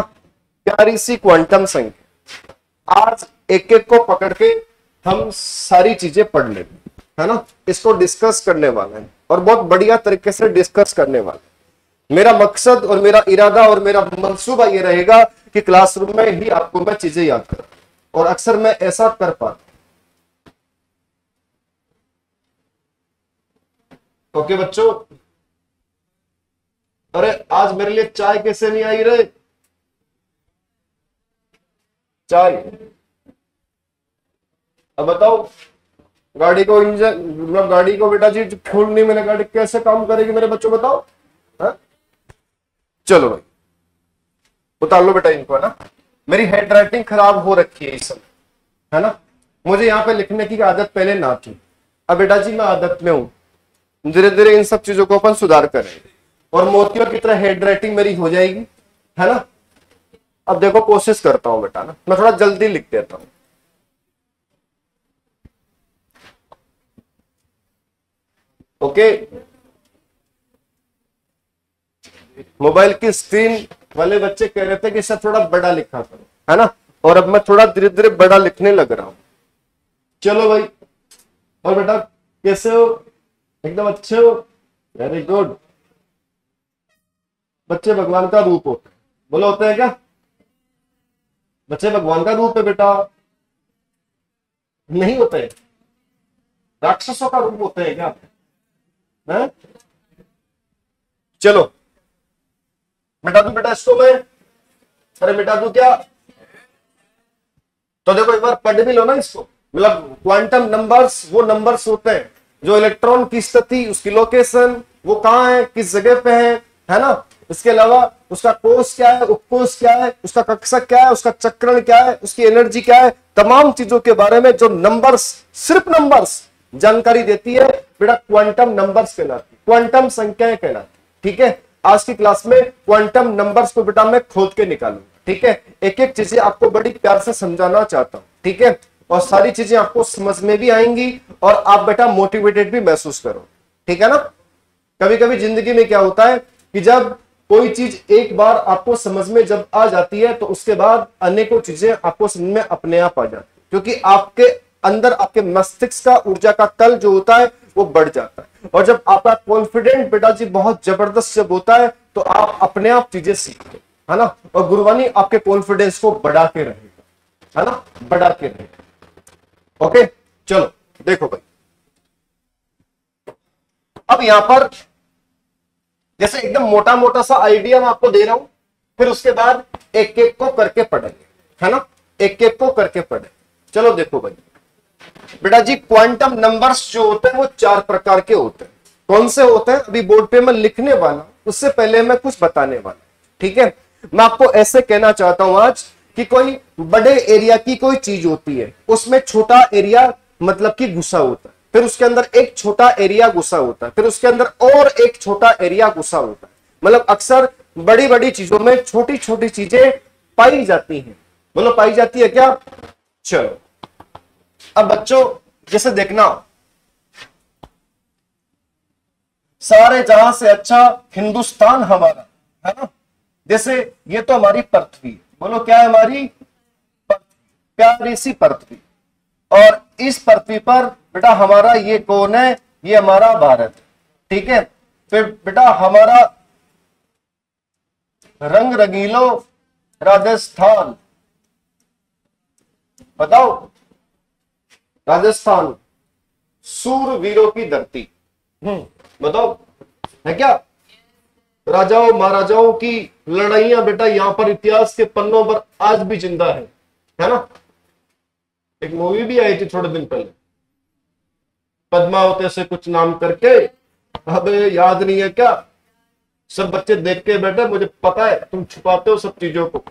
प्यारी सी क्वांटम संख्या, आज एक एक को पकड़ के हम सारी चीजें पढ़ लेंगे, है ना। इसको डिस्कस करने वाले हैं और बहुत बढ़िया तरीके से डिस्कस करने वाले। मेरा मकसद और मेरा इरादा और मेरा मंसूबा ये रहेगा कि क्लासरूम में ही आपको मैं चीजें याद करूं, और अक्सर मैं ऐसा कर पाता। ओके बच्चों, अरे आज मेरे लिए चाय कैसे नहीं आई रे, चाय, अब बताओ गाड़ी को इंजन, मतलब गाड़ी को बेटा जी फ्यूल नहीं मिले, गाड़ी कैसे काम करेगी मेरे बच्चों, बताओ। हा? चलो भाई उतार लो बेटा इनको, है ना। मेरी हैंड राइटिंग खराब हो रखी है इस समय, है ना। मुझे यहाँ पे लिखने की आदत पहले ना थी, अब बेटा जी मैं आदत में हूं, धीरे धीरे इन सब चीजों को अपन सुधार करेंगे और मोतियों की तरह हेड राइटिंग मेरी हो जाएगी, है ना। अब देखो कोशिश करता हूं बेटा ना, मैं थोड़ा जल्दी लिख देता हूं। ओके, मोबाइल की स्क्रीन वाले बच्चे कह रहे थे कि सर थोड़ा बड़ा लिखा करो, है ना, और अब मैं थोड़ा धीरे धीरे बड़ा लिखने लग रहा हूं। चलो भाई, और बेटा कैसे हो? एकदम अच्छे हो, वेरी गुड। बच्चे भगवान का रूप होते हैं, बोलो होते हैं क्या? बच्चे भगवान का रूप है बेटा, नहीं होते हैं? राक्षसों का रूप होते हैं क्या है? चलो मिटा दूं बेटा इसको मैं, अरे मिटा दूं क्या? तो देखो एक बार पढ़ भी लो ना इसको। मतलब क्वांटम नंबर्स वो नंबर्स होते हैं जो इलेक्ट्रॉन की स्थिति, उसकी लोकेशन, वो कहां है, किस जगह पे है ना। इसके अलावा उसका कोष क्या है, उपकोष क्या है, उसका कक्षक क्या है, उसका चक्रण क्या है, उसकी एनर्जी क्या है, तमाम चीजों के बारे में जो नंबर्स, सिर्फ नंबर्स जानकारी देती है बेटा, क्वांटम नंबर्स कहलाती, क्वांटम संख्याएं कहलाती। ठीक है, आज की क्लास में क्वांटम नंबर्स को बेटा मैं खोद के निकालूंगा। ठीक है, एक एक चीजें आपको बड़ी प्यार से समझाना चाहता हूं। ठीक है, और सारी चीजें आपको समझ में भी आएंगी और आप बेटा मोटिवेटेड भी महसूस करो। ठीक है ना। कभी कभी जिंदगी में क्या होता है कि जब कोई चीज एक बार आपको समझ में जब आ जाती है तो उसके बाद अनेकों चीजें आपको समझ में अपने आप आ जाती है, क्योंकि आपके अंदर आपके मस्तिष्क का ऊर्जा का तल जो होता है वो बढ़ जाता है। और जब आपका कॉन्फिडेंट बेटा जी बहुत जबरदस्त जब होता है तो आप अपने आप चीजें सीखते हैं, है ना। और गुरुवानी आपके कॉन्फिडेंस को बढ़ा के रहेगा, है ना, बढ़ा के रहेगा। ओके, चलो देखो भाई, अब यहां पर जैसे एकदम मोटा मोटा सा आइडिया मैं आपको दे रहा हूं, फिर उसके बाद एक एक को करके पढ़ेंगे, है ना, एक एक को करके पढ़े। चलो देखो भाई बेटा जी, क्वांटम नंबर्स जो होते हैं वो 4 प्रकार के होते हैं। कौन से होते हैं अभी बोर्ड पे मैं लिखने वाला, उससे पहले मैं कुछ बताने वाला। ठीक है, मैं आपको ऐसे कहना चाहता हूं आज कि कोई बड़े एरिया की कोई चीज होती है, उसमें छोटा एरिया मतलब कि घुसा होता है, फिर उसके अंदर एक छोटा एरिया घुसा होता है, फिर उसके अंदर और एक छोटा एरिया घुसा होता है। मतलब अक्सर बड़ी बड़ी चीजों में छोटी छोटी चीजें पाई जाती हैं। बोलो पाई जाती है क्या? चलो अब बच्चों जैसे देखना, सारे जहां से अच्छा हिंदुस्तान हमारा, है ना। जैसे ये तो हमारी पृथ्वी, बोलो क्या है हमारी पृथ्वी, प्यारी सी पृथ्वी। और इस पृथ्वी पर बेटा हमारा ये कौन है? ये हमारा भारत। ठीक है, फिर बेटा हमारा रंग रंगीलो राजस्थान, बताओ राजस्थान सूरवीरों की धरती। बताओ है क्या? राजाओं महाराजाओं की लड़ाइयां बेटा यहां पर इतिहास के पन्नों पर आज भी जिंदा है ना। एक मूवी भी आई थी थोड़े दिन पहले, पद्मावती से कुछ नाम करके, अब याद नहीं है क्या? सब बच्चे देख के बैठे, मुझे पता है तुम छुपाते हो सब चीजों को।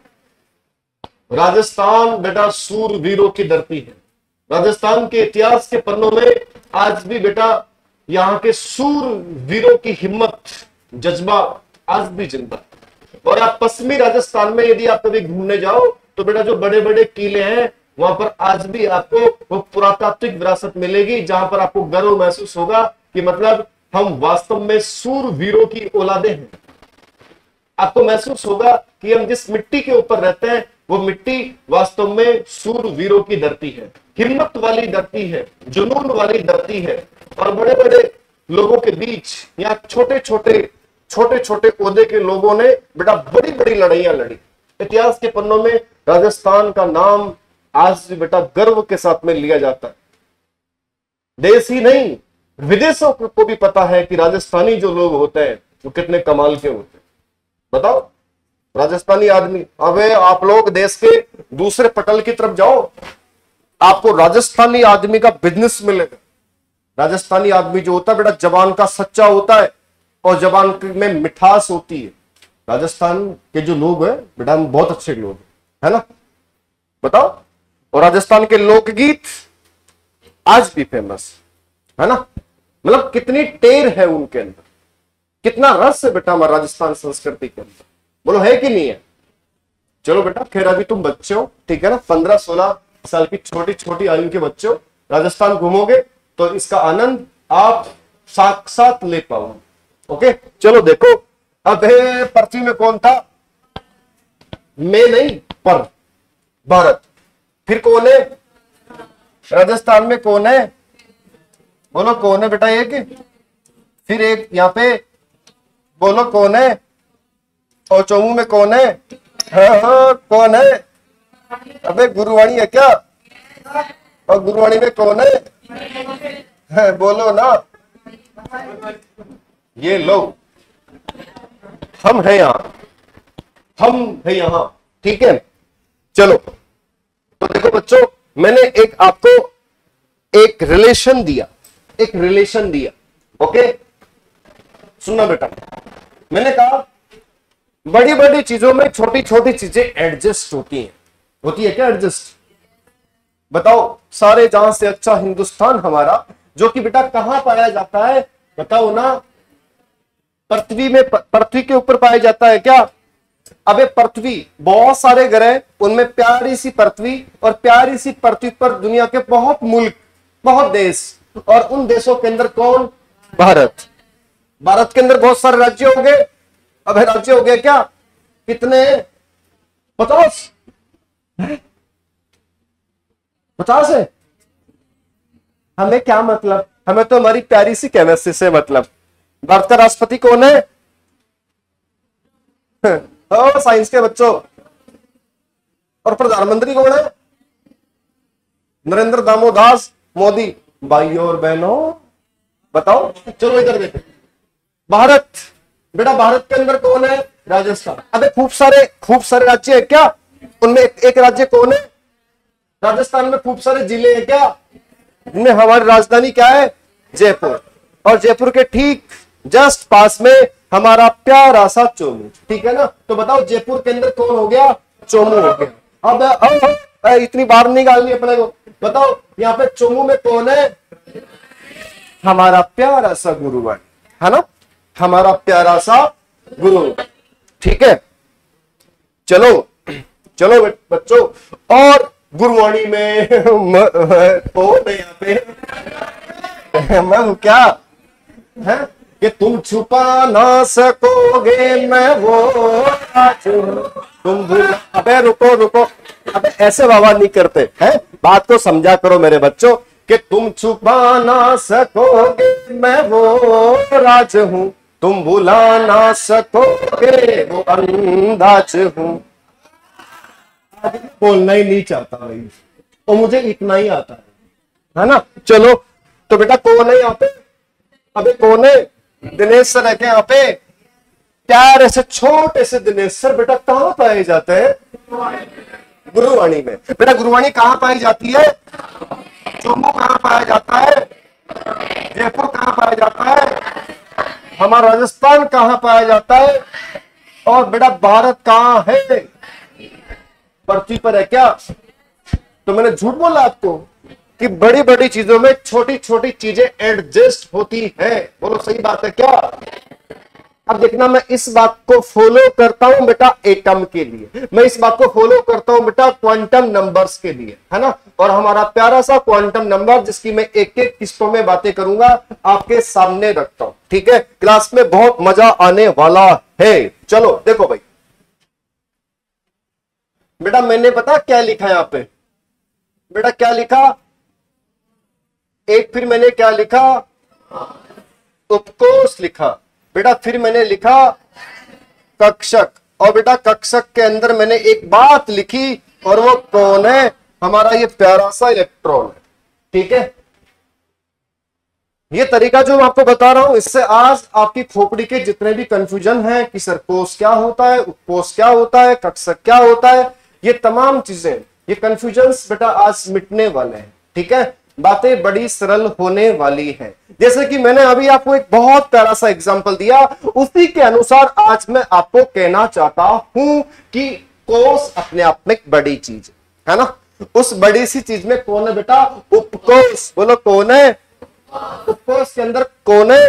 राजस्थान बेटा सूरवीरों की धरती है। राजस्थान के इतिहास के पन्नों में आज भी बेटा यहाँ के सूरवीरों की हिम्मत, जज्बा आज भी जिंदा है। और आप पश्चिमी राजस्थान में यदि आप कभी घूमने जाओ तो बेटा जो बड़े बड़े किले हैं वहां पर आज भी आपको वो पुरातात्विक विरासत मिलेगी, जहां पर आपको गर्व महसूस होगा कि मतलब हम वास्तव में सूरवीरों की औलादे हैं। आपको महसूस होगा कि हम जिस मिट्टी के ऊपर रहते हैं वो मिट्टी वास्तव में सूरवीरों की धरती है, हिम्मत वाली धरती है, जुनून वाली धरती है। और बड़े बड़े लोगों के बीच यहाँ छोटे छोटे ओहदे के लोगों ने बेटा बड़ी बड़ी लड़ाइयां लड़ी। इतिहास के पन्नों में राजस्थान का नाम आज भी बेटा गर्व के साथ में लिया जाता है। देश ही नहीं विदेशों को भी पता है कि राजस्थानी जो लोग होते हैं वो कितने कमाल के होते हैं। बताओ राजस्थानी आदमी, अबे आप लोग देश के दूसरे पटल की तरफ जाओ, आपको राजस्थानी आदमी का बिजनेस मिलेगा। राजस्थानी आदमी जो होता है बेटा जबान का सच्चा होता है और जबान में मिठास होती है। राजस्थान के जो लोग हैं बेटा हम बहुत अच्छे लोग हैं, है ना। बताओ, और राजस्थान के लोकगीत आज भी फेमस, है ना। मतलब कितनी टेर है उनके अंदर, कितना रस है बेटा हमारा राजस्थान संस्कृति के अंदर, बोलो है कि नहीं है। चलो बेटा खैर अभी तुम बच्चे हो, ठीक है ना, 15-16 साल की छोटी छोटी आयु के बच्चे हो, राजस्थान घूमोगे तो इसका आनंद आप साक्षात ले पाओगे। ओके चलो देखो, अब पृथ्वी में कौन था, मैं नहीं पर भारत। फिर कौन है राजस्थान में, कौन है, बोलो कौन है बेटा एक, फिर एक यहाँ पे बोलो कौन है, और चौमू में कौन है, हाँ कौन है, अबे गुरुवाणी है क्या, और गुरुवाणी में कौन है, बोलो ना, ये लो हम है यहाँ, हम है यहाँ, ठीक है। चलो तो देखो बच्चों, मैंने एक आपको एक रिलेशन दिया, एक रिलेशन दिया, ओके सुनना बेटा, मैंने कहा बड़ी बड़ी चीजों में छोटी छोटी चीजें एडजस्ट होती हैं, होती है क्या एडजस्ट, बताओ सारे जहां से अच्छा हिंदुस्तान हमारा, जो कि बेटा कहां पाया जाता है बताओ ना, पृथ्वी में, पृथ्वी के ऊपर पाया जाता है क्या, अबे पृथ्वी बहुत सारे ग्रह, उनमें प्यारी सी पृथ्वी, और प्यारी सी पृथ्वी पर दुनिया के बहुत मुल्क, बहुत देश, और उन देशों के अंदर कौन, भारत। भारत के अंदर बहुत सारे राज्य हो गए, अब राज्य हो गए क्या, कितने, 50, 50 है। हमें क्या मतलब, हमें तो हमारी प्यारी सी केमिस्ट्री से मतलब। भारत का राष्ट्रपति कौन है, ओ साइंस के बच्चों, और प्रधानमंत्री कौन है, नरेंद्र दामोदास मोदी। भाइयों और बहनों बताओ, चलो इधर देखो, भारत बेटा, भारत के अंदर कौन है, राजस्थान। अबे खूब सारे राज्य है क्या, उनमें एक राज्य कौन है, राजस्थान में खूब सारे जिले हैं क्या, इनमें हमारी राजधानी क्या है, जयपुर, और जयपुर के ठीक जस्ट पास में हमारा प्यारा सा चोमू, ठीक है ना। तो बताओ जयपुर के अंदर कौन हो गया, चोमू हो गया। अब इतनी बार नहीं निकालनी अपने को, बताओ यहाँ पे चोमू में कौन है, हमारा प्यारा सा गुरुवाणी, है ना, हमारा प्यारा सा गुरु, ठीक है। चलो चलो बच्चों, और गुरुवाणी में कौन है यहाँ पे, मैं क्या है कि तुम छुपा ना सकोगे मैं वो आज, तुम भूल, अबे रुको रुको, अबे ऐसे बाबा नहीं करते हैं, बात को समझा करो मेरे बच्चों, कि तुम छुपा ना सकोगे मैं वो राज हूं, तुम भुला ना सकोगे वो अंदाज हूं। बोलना ही नहीं चाहता भाई, और मुझे इतना ही आता है ना। चलो तो बेटा कौन है यहाँ पे, अबे कौन है, दिनेश सर है क्या यहाँ पे, प्यारे से छोटे से दिनेश सर बेटा कहां पाए जाते हैं, गुरुवाणी में। बेटा गुरुवाणी कहां पाई जाती है, जम्मू कहां पाया जाता है, जयपुर कहां पाया जाता है, हमारा राजस्थान कहां पाया जाता है, और बेटा भारत कहां है, पृथ्वी पर है क्या। तो मैंने झूठ बोला आपको कि बड़ी बड़ी चीजों में छोटी छोटी चीजें एडजस्ट होती है, बोलो सही बात है क्या। अब देखना, मैं इस बात को फॉलो करता हूं बेटा एटम के लिए, मैं इस बात को फॉलो करता हूं बेटा क्वांटम नंबर्स के लिए, है ना। और हमारा प्यारा सा क्वांटम नंबर, जिसकी मैं एक एक किस्तों में बातें करूंगा, आपके सामने रखता हूं, ठीक है। क्लास में बहुत मजा आने वाला है। चलो देखो भाई बेटा, मैंने पता क्या लिखा यहां पे, बेटा क्या लिखा, एक फिर मैंने क्या लिखा, उपकोष लिखा बेटा, फिर मैंने लिखा कक्षक, और बेटा कक्षक के अंदर मैंने एक बात लिखी, और वो कौन है, हमारा ये प्यारा सा इलेक्ट्रॉन है, ठीक है। ये तरीका जो मैं आपको बता रहा हूं, इससे आज आपकी खोपड़ी के जितने भी कंफ्यूजन है कि सर कोष क्या होता है, उपकोष क्या होता है, कक्षक क्या होता है, ये तमाम चीजें, ये कंफ्यूजन्स बेटा आज मिटने वाले हैं, ठीक है। बातें बड़ी सरल होने वाली हैं। जैसे कि मैंने अभी आपको एक बहुत प्यारा सा एग्जांपल दिया, उसी के अनुसार आज मैं आपको कहना चाहता हूं कि कोष अपने आप में एक बड़ी चीज है ना। उस बड़ी सी चीज में कौन है बेटा, उपकोष, बोलो कौन है, उपकोष के अंदर कोने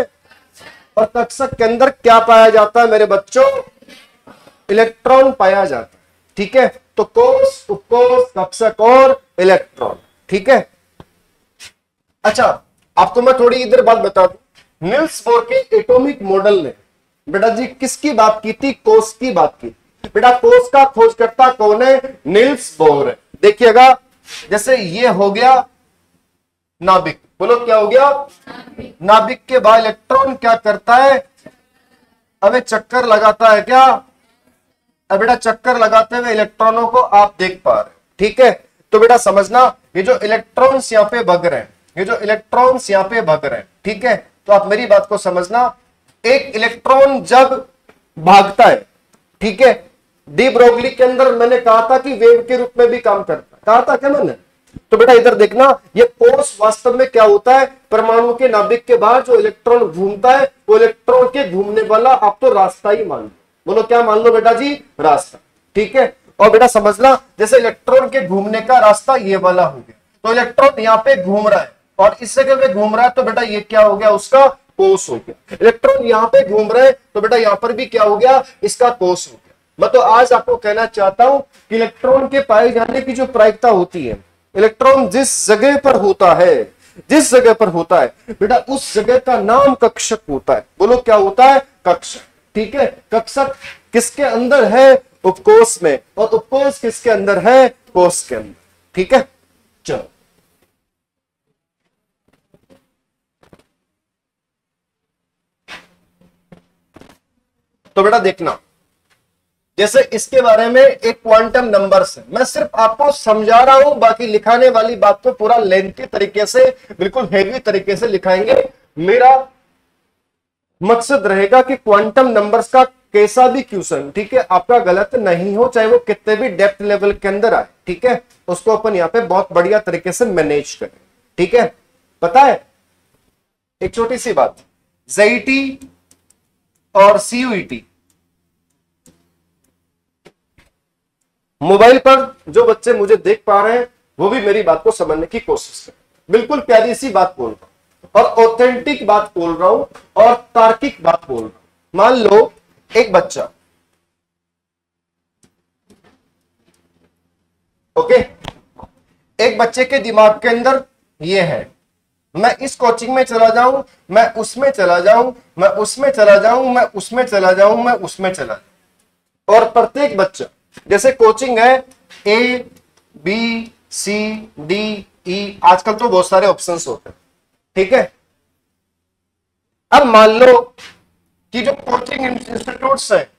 और कक्षक के अंदर क्या पाया जाता है मेरे बच्चों? इलेक्ट्रॉन पाया जाता है। ठीक है, तो कोष, उपकोष, कक्षक और इलेक्ट्रॉन। ठीक है, अच्छा आपको मैं थोड़ी इधर बात बता दूं। नील्स बोर के एटॉमिक मॉडल ने बेटा जी किसकी बात की थी? कोष की बात की। बेटा कोष का खोजकर्ता कौन है? नील्स बोर है। देखिएगा, जैसे ये हो गया नाभिक, बोलो क्या हो गया? नाभिक के बाद इलेक्ट्रॉन क्या करता है? अबे चक्कर लगाता है क्या? अब बेटा चक्कर लगाते हुए इलेक्ट्रॉनों को आप देख पा रहे। ठीक है, तो बेटा समझना, ये जो इलेक्ट्रॉन्स यहाँ पे भग रहे हैं, ये जो इलेक्ट्रॉन्स यहाँ पे भग रहे हैं, ठीक है, तो आप मेरी बात को समझना। एक इलेक्ट्रॉन जब भागता है, ठीक है, डी ब्रोगली के अंदर मैंने कहा था कि वेव के रूप में भी काम करता है, कहा था क्या मैंने? तो बेटा इधर देखना, ये कोष वास्तव में क्या होता है? परमाणु के नाभिक के बाहर जो इलेक्ट्रॉन घूमता है, वो इलेक्ट्रॉन के घूमने वाला आप तो रास्ता ही मान लो। बोलो क्या मान लो बेटा जी? रास्ता। ठीक है, और बेटा समझना, जैसे इलेक्ट्रॉन के घूमने का रास्ता ये वाला हो गया, तो इलेक्ट्रॉन यहाँ पे घूम रहा है और इस जगह पे घूम रहा है, तो बेटा ये क्या हो गया? उसका कोष हो गया। इलेक्ट्रॉन यहाँ पे घूम रहे हैं, तो बेटा यहाँ पर भी क्या हो गया? इसका कोष हो गया। मैं तो आज आपको कहना चाहता हूं कि इलेक्ट्रॉन के पाए जाने की जो प्रायिकता होती है, इलेक्ट्रॉन जिस जगह पर होता है, जिस जगह पर होता है बेटा, उस जगह का नाम कक्षक होता है। बोलो क्या होता है? कक्षक। ठीक है, कक्षक किसके अंदर है? उपकोष में, और उपकोष किसके अंदर है? कोष के अंदर। ठीक है, चलो तो बेटा देखना, जैसे इसके बारे में एक क्वांटम नंबर्स है, मैं सिर्फ आपको समझा रहा हूं, बाकी लिखाने वाली बात को पूरा लेंथी तरीके से, बिल्कुल हेवी तरीके से लिखाएंगे। मेरा मकसद रहेगा कि क्वांटम नंबर्स का कैसा भी क्वेश्चन, ठीक है, आपका गलत नहीं हो, चाहे वो कितने भी डेप्थ लेवल के अंदर आए, ठीक है, उसको अपन यहाँ पे बहुत बढ़िया तरीके से मैनेज करें। ठीक है, पता है एक छोटी सी बात, जेईटी और सीयूईटी, मोबाइल पर जो बच्चे मुझे देख पा रहे हैं वो भी मेरी बात को समझने की कोशिश करें। बिल्कुल प्यारी सी बात बोल रहा हूं और ऑथेंटिक बात बोल रहा हूं और तार्किक बात बोल रहा हूं। मान लो एक बच्चा, ओके, एक बच्चे के दिमाग के अंदर ये है, मैं इस कोचिंग में चला जाऊं, मैं उसमें चला जाऊं, मैं उसमें चला जाऊं, मैं उसमें चला जाऊं, मैं उसमें चला जाऊं। और प्रत्येक बच्चा, जैसे कोचिंग है A B C D E, आजकल तो बहुत सारे ऑप्शंस होते हैं, ठीक है। अब मान लो कि जो कोचिंग इंस्टीट्यूट्स है,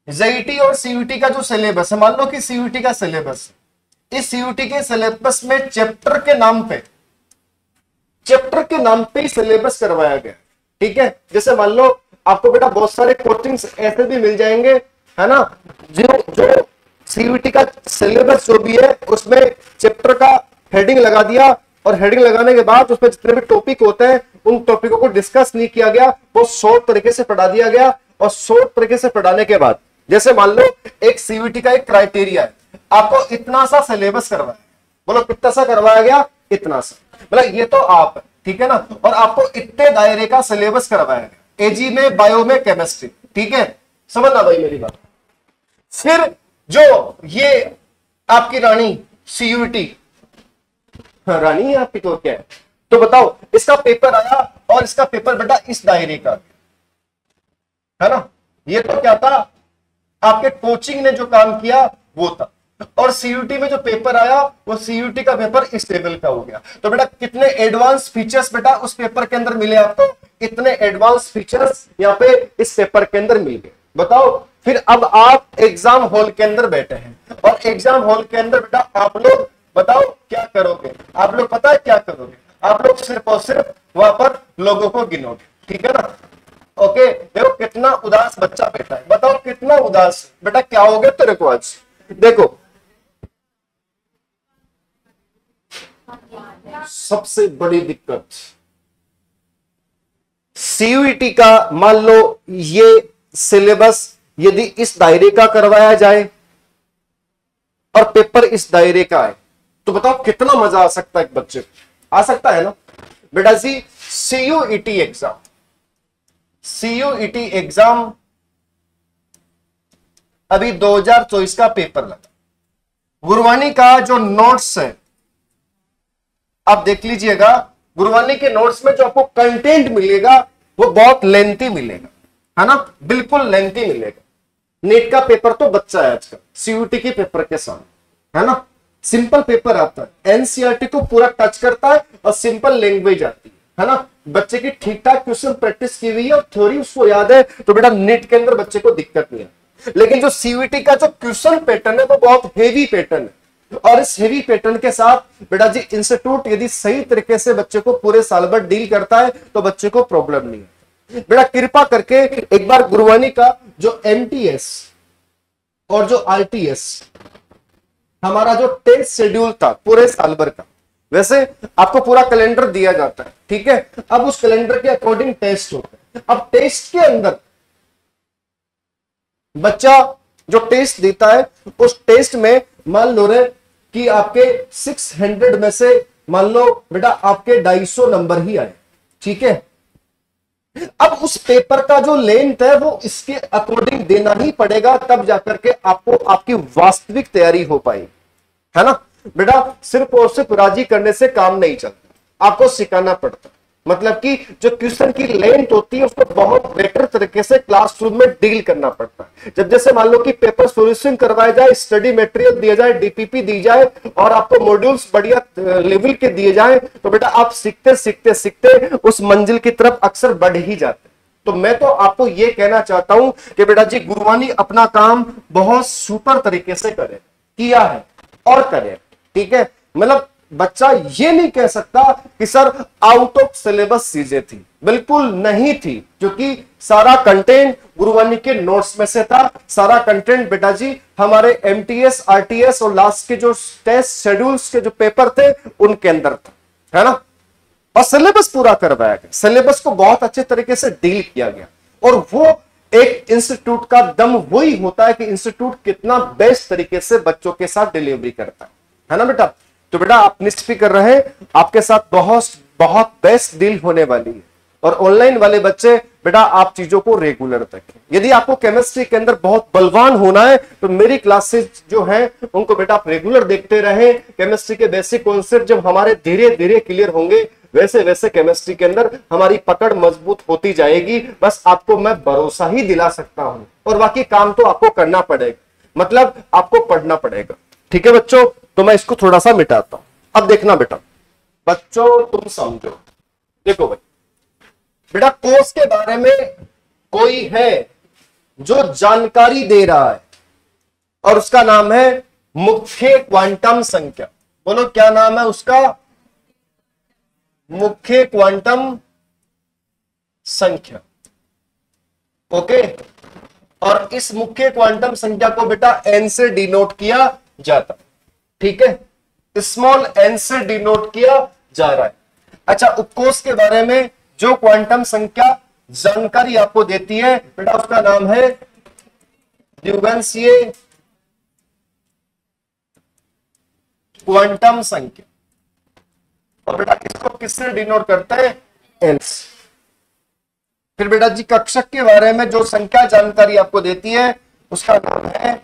जेईटी और सीयूटी का जो सिलेबस है, मान लो कि सीयूटी का सिलेबस, इस सीयूटी के सिलेबस में चैप्टर के नाम पे ही सिलेबस करवाया गया, ठीक है। जैसे मान लो आपको बेटा बहुत सारे कोचिंग्स ऐसे भी मिल जाएंगे, है ना, जो सीयूटी का सिलेबस जो भी है उसमें चैप्टर का हेडिंग लगा दिया, और हेडिंग लगाने के बाद उसमें जितने भी टॉपिक होते हैं उन टॉपिकों को डिस्कस नहीं किया गया, वो शॉर्ट तरीके से पढ़ा दिया गया। और शॉर्ट तरीके से पढ़ाने के बाद, जैसे मान लो एक सीयूटी का एक क्राइटेरिया है, आपको इतना सा सिलेबस करवाया, बोलो कितना सा करवाया गया? इतना सा, मतलब ये तो आप है, ठीक है ना, और आपको इतने दायरे का सिलेबस करवाया गया, एजी में, बायो में, केमिस्ट्री, ठीक है, समझना भाई मेरी बात। फिर जो ये आपकी रानी सीयूटी, रानी है आपकी, तो क्या है, तो बताओ इसका पेपर आया और इसका पेपर बेटा इस दायरे का, है ना, ये तो क्या था, आपके कोचिंग ने जो काम किया वो था। और सीयूटी में जो पेपर आया वो सीयूटी का पेपर इस लेवल का हो गया। तो बेटा कितने एडवांस फीचर्स बेटा उस पेपर के अंदर मिले आपको, इतने एडवांस फीचर्स यहाँ पे इस पेपर के अंदर मिल गए। बताओ, फिर अब आप एग्जाम हॉल के अंदर बैठे हैं, और एग्जाम हॉल के अंदर बेटा आप लोग बताओ क्या करोगे? आप लोग पता है क्या करोगे? आप लोग सिर्फ और सिर्फ वहां पर लोगों को गिनोगे, ठीक है ना। ओके, देखो कितना उदास बच्चा बैठा है, बताओ कितना उदास बेटा, क्या हो गया तेरे को आज? देखो सबसे बड़ी दिक्कत सीयूईटी का, मान लो ये सिलेबस यदि इस दायरे का करवाया जाए और पेपर इस दायरे का है, तो बताओ कितना मजा आ सकता है एक बच्चे को? आ सकता है ना। बेटा जी सीयूईटी एग्जाम, सीयूईटी एग्जाम अभी 2024 का पेपर लगा। गुरबानी का जो नोट्स है आप देख लीजिएगा, गुरबानी के नोट्स में जो आपको कंटेंट मिलेगा वो बहुत लेंथी मिलेगा, है ना, बिल्कुल लेंथी मिलेगा। नेट का पेपर तो बच्चा है आजकल सीयूईटी के पेपर के सामने, है ना, सिंपल पेपर आता है, एनसीईआरटी को पूरा टच करता है और सिंपल लैंग्वेज आती है ना, बच्चे की ठीक ठाक क्वेश्चन प्रैक्टिस की हुई है और थ्योरी उसको याद है, तो बेटा नेट के अंदर बच्चे को दिक्कत नहीं है। लेकिन जो सीयूईटी का जो क्वेश्चन पैटर्न है वो बहुत हेवी पैटर्न है, और इस हेवी पैटर्न के साथ बेटा जी इंस्टीट्यूट यदि सही तरीके से बच्चे को पूरे साल भर डील करता है तो बच्चे को प्रॉब्लम नहीं है। बेटा कृपा करके एक बार गुरबानी का जो एमटीएस और जो आरटीएस हमारा जो टेस्ट शेड्यूल था पूरे साल भर का, वैसे आपको पूरा कैलेंडर दिया जाता है, ठीक है, अब उस कैलेंडर के अकॉर्डिंग टेस्ट होता है। अब टेस्ट के अंदर बच्चा जो टेस्ट देता है उस टेस्ट में मान लो रे कि आपके 600 में से मान लो बेटा आपके 250 नंबर ही आए, ठीक है। अब उस पेपर का जो लेंथ है वो इसके अकॉर्डिंग देना ही पड़ेगा, तब जाकर के आपको आपकी वास्तविक तैयारी हो पाएगी, है ना। बेटा सिर्फ और सिर्फ राजी करने से काम नहीं चलता, आपको सिखाना पड़ता, मतलब कि जो क्वेश्चन की लेंथ होती है उसको बहुत बेटर तरीके से क्लासरूम में डील करना पड़ता है। जब जैसे मान लो कि पेपर सॉल्यूशन करवाया जाए, स्टडी मटेरियल दिया जाए, डीपीपी दी जाए और आपको मॉड्यूल्स बढ़िया लेवल के दिए जाए, तो बेटा आप सीखते सीखते सीखते उस मंजिल की तरफ अक्सर बढ़ ही जाते। तो मैं तो आपको यह कहना चाहता हूं कि बेटा जी गुरबानी अपना काम बहुत सुपर तरीके से करे, किया है और करे, ठीक है। मतलब बच्चा ये नहीं कह सकता कि सर आउट ऑफ सिलेबस चीजें थी, बिल्कुल नहीं थी, क्योंकि सारा कंटेंट गुरबानी के नोट्स में से था, सारा कंटेंट बेटा जी हमारे एमटीएस आरटीएस और लास्ट के जो टेस्ट शेड्यूल्स के जो पेपर थे उनके अंदर था, है ना। और सिलेबस पूरा करवाया गया, सिलेबस को बहुत अच्छे तरीके से डील किया गया, और वो एक इंस्टीट्यूट का दम वही होता है कि इंस्टीट्यूट कितना बेस्ट तरीके से बच्चों के साथ डिलीवरी करता है ना बेटा। तो बेटा आप निश्चित कर रहे हैं आपके साथ बहुत बहुत बेस्ट डील होने वाली है, और ऑनलाइन वाले बच्चे बेटा आप चीजों को रेगुलर रखें। यदि आपको केमिस्ट्री के अंदर बहुत बलवान होना है तो मेरी क्लासेस जो हैं उनको बेटा आप रेगुलर देखते रहें। केमिस्ट्री के बेसिक कॉन्सेप्ट जब हमारे धीरे धीरे क्लियर होंगे वैसे वैसे केमिस्ट्री के अंदर हमारी पकड़ मजबूत होती जाएगी। बस आपको मैं भरोसा ही दिला सकता हूं, और बाकी काम तो आपको करना पड़ेगा, मतलब आपको पढ़ना पड़ेगा, ठीक है बच्चों। तो मैं इसको थोड़ा सा मिटाता हूं। अब देखना बेटा, बच्चों तुम समझो, देखो भाई बेटा कोर्स के बारे में कोई है जो जानकारी दे रहा है और उसका नाम है मुख्य क्वांटम संख्या। बोलो क्या नाम है उसका? मुख्य क्वांटम संख्या। ओके, और इस मुख्य क्वांटम संख्या को बेटा एन से डिनोट किया जाता, ठीक है, स्मॉल एन से डिनोट किया जा रहा है। अच्छा, उपकोष के बारे में जो क्वांटम संख्या जानकारी आपको देती है बेटा उसका नाम है ल्यूवेंसीय क्वांटम संख्या, और बेटा इसको किससे डिनोट करते हैं? एन से। फिर बेटा जी कक्षक के बारे में जो संख्या जानकारी आपको देती है उसका नाम है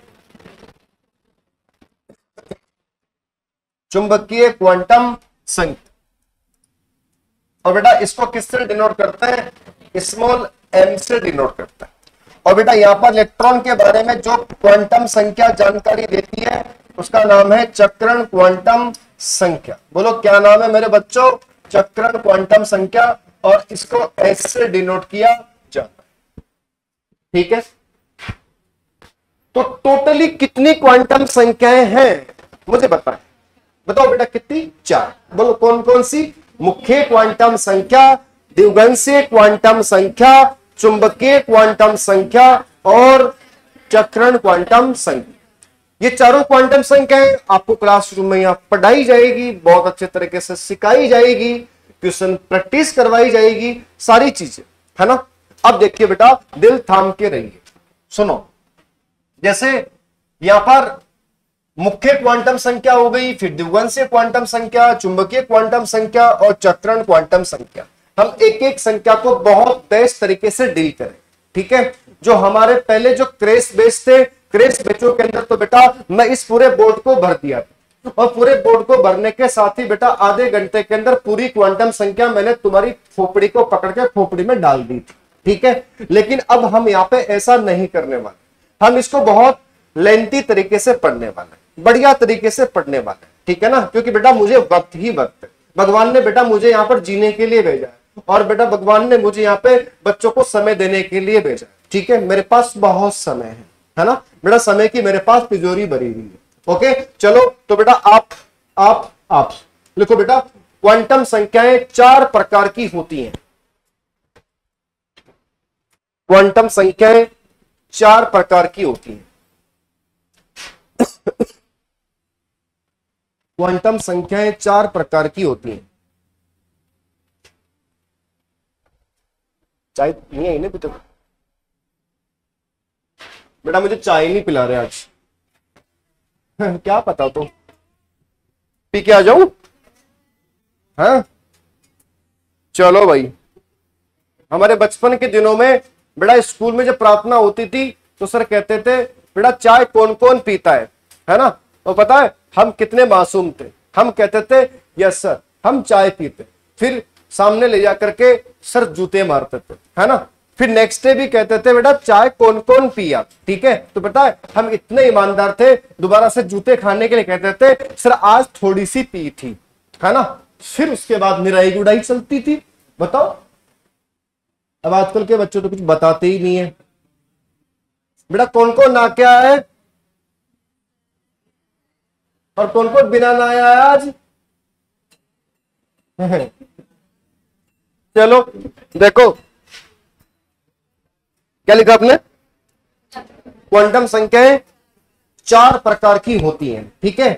चुंबकीय क्वांटम संख्या, और बेटा इसको किससे डिनोट करते हैं? स्मॉल एम से डिनोट करते हैं। और बेटा यहां पर इलेक्ट्रॉन के बारे में जो क्वांटम संख्या जानकारी देती है उसका नाम है चक्रण क्वांटम संख्या। बोलो क्या नाम है मेरे बच्चों? चक्रण क्वांटम संख्या, और इसको एस से डिनोट किया जाता है, ठीक है। तो टोटली कितनी क्वांटम संख्याएं हैं मुझे बताएं, बताओ बेटा कितनी? 4। बोलो कौन कौन सी? मुख्य क्वांटम संख्या, द्विगंशीय क्वांटम संख्या, चुंबकीय क्वांटम संख्या और चक्रण क्वांटम संख्या। ये चारों क्वांटम संख्याएं आपको क्लासरूम में यहां पढ़ाई जाएगी, बहुत अच्छे तरीके से सिखाई जाएगी, क्वेश्चन प्रैक्टिस करवाई जाएगी, सारी चीजें, है ना। अब देखिए बेटा दिल थाम के रहिए, सुनो। जैसे यहां पर मुख्य क्वांटम संख्या हो गई, फिर द्विवंशीय क्वांटम संख्या, चुंबकीय क्वांटम संख्या और चक्रण क्वांटम संख्या। हम एक एक संख्या को बहुत तेज तरीके से डील करें, ठीक है। जो हमारे पहले जो क्रेस बेस थे, क्रेस बेचों के अंदर तो बेटा मैं इस पूरे बोर्ड को भर दिया था, और पूरे बोर्ड को भरने के साथ ही बेटा आधे घंटे के अंदर पूरी क्वांटम संख्या मैंने तुम्हारी खोपड़ी को पकड़ के खोपड़ी में डाल दी थी, ठीक है। लेकिन अब हम यहाँ पे ऐसा नहीं करने वाले, हम इसको बहुत लेंथी तरीके से पढ़ने वाले, बढ़िया तरीके से पढ़ने वाले, ठीक है ना। क्योंकि बेटा मुझे वक्त ही वक्त है, भगवान ने बेटा मुझे यहाँ पर जीने के लिए भेजा है, और बेटा भगवान ने मुझे यहाँ पे बच्चों को समय देने के लिए भेजा है, ठीक है। मेरे पास बहुत समय है ना बेटा, समय की मेरे पास तिजोरी भरी हुई है। ओके चलो, तो बेटा आप लिखो बेटा, क्वांटम संख्याएं 4 प्रकार की होती हैं। क्वांटम संख्याएं 4 प्रकार की होती हैं। क्वांटम संख्याएं 4 प्रकार की होती हैं। चाय नहीं है इन्हें तक बेटा, मुझे चाय नहीं पिला रहे आज। क्या पता तो पी के आ जाऊं। हाँ चलो भाई, हमारे बचपन के दिनों में बेटा स्कूल में जब प्रार्थना होती थी तो सर कहते थे बेटा चाय कौन कौन पीता है ना। और पता है हम कितने मासूम थे, हम कहते थे यस सर हम चाय पीते, फिर सामने ले जा करके सर जूते मारते थे, है ना। फिर नेक्स्ट डे भी कहते थे बेटा चाय कौन कौन पिया, ठीक है। तो पता है हम इतने ईमानदार थे, दोबारा से जूते खाने के लिए कहते थे सर आज थोड़ी सी पी थी, है ना। फिर उसके बाद निराई गुड़ाई चलती थी। बताओ, अब आजकल के बच्चों तो कुछ बताते ही नहीं है। बेटा कौन कौन ना क्या है और कौन कौन बिना नहाया है आज। चलो देखो क्या लिखा आपने, क्वांटम संख्याएं 4 प्रकार की होती हैं, ठीक है।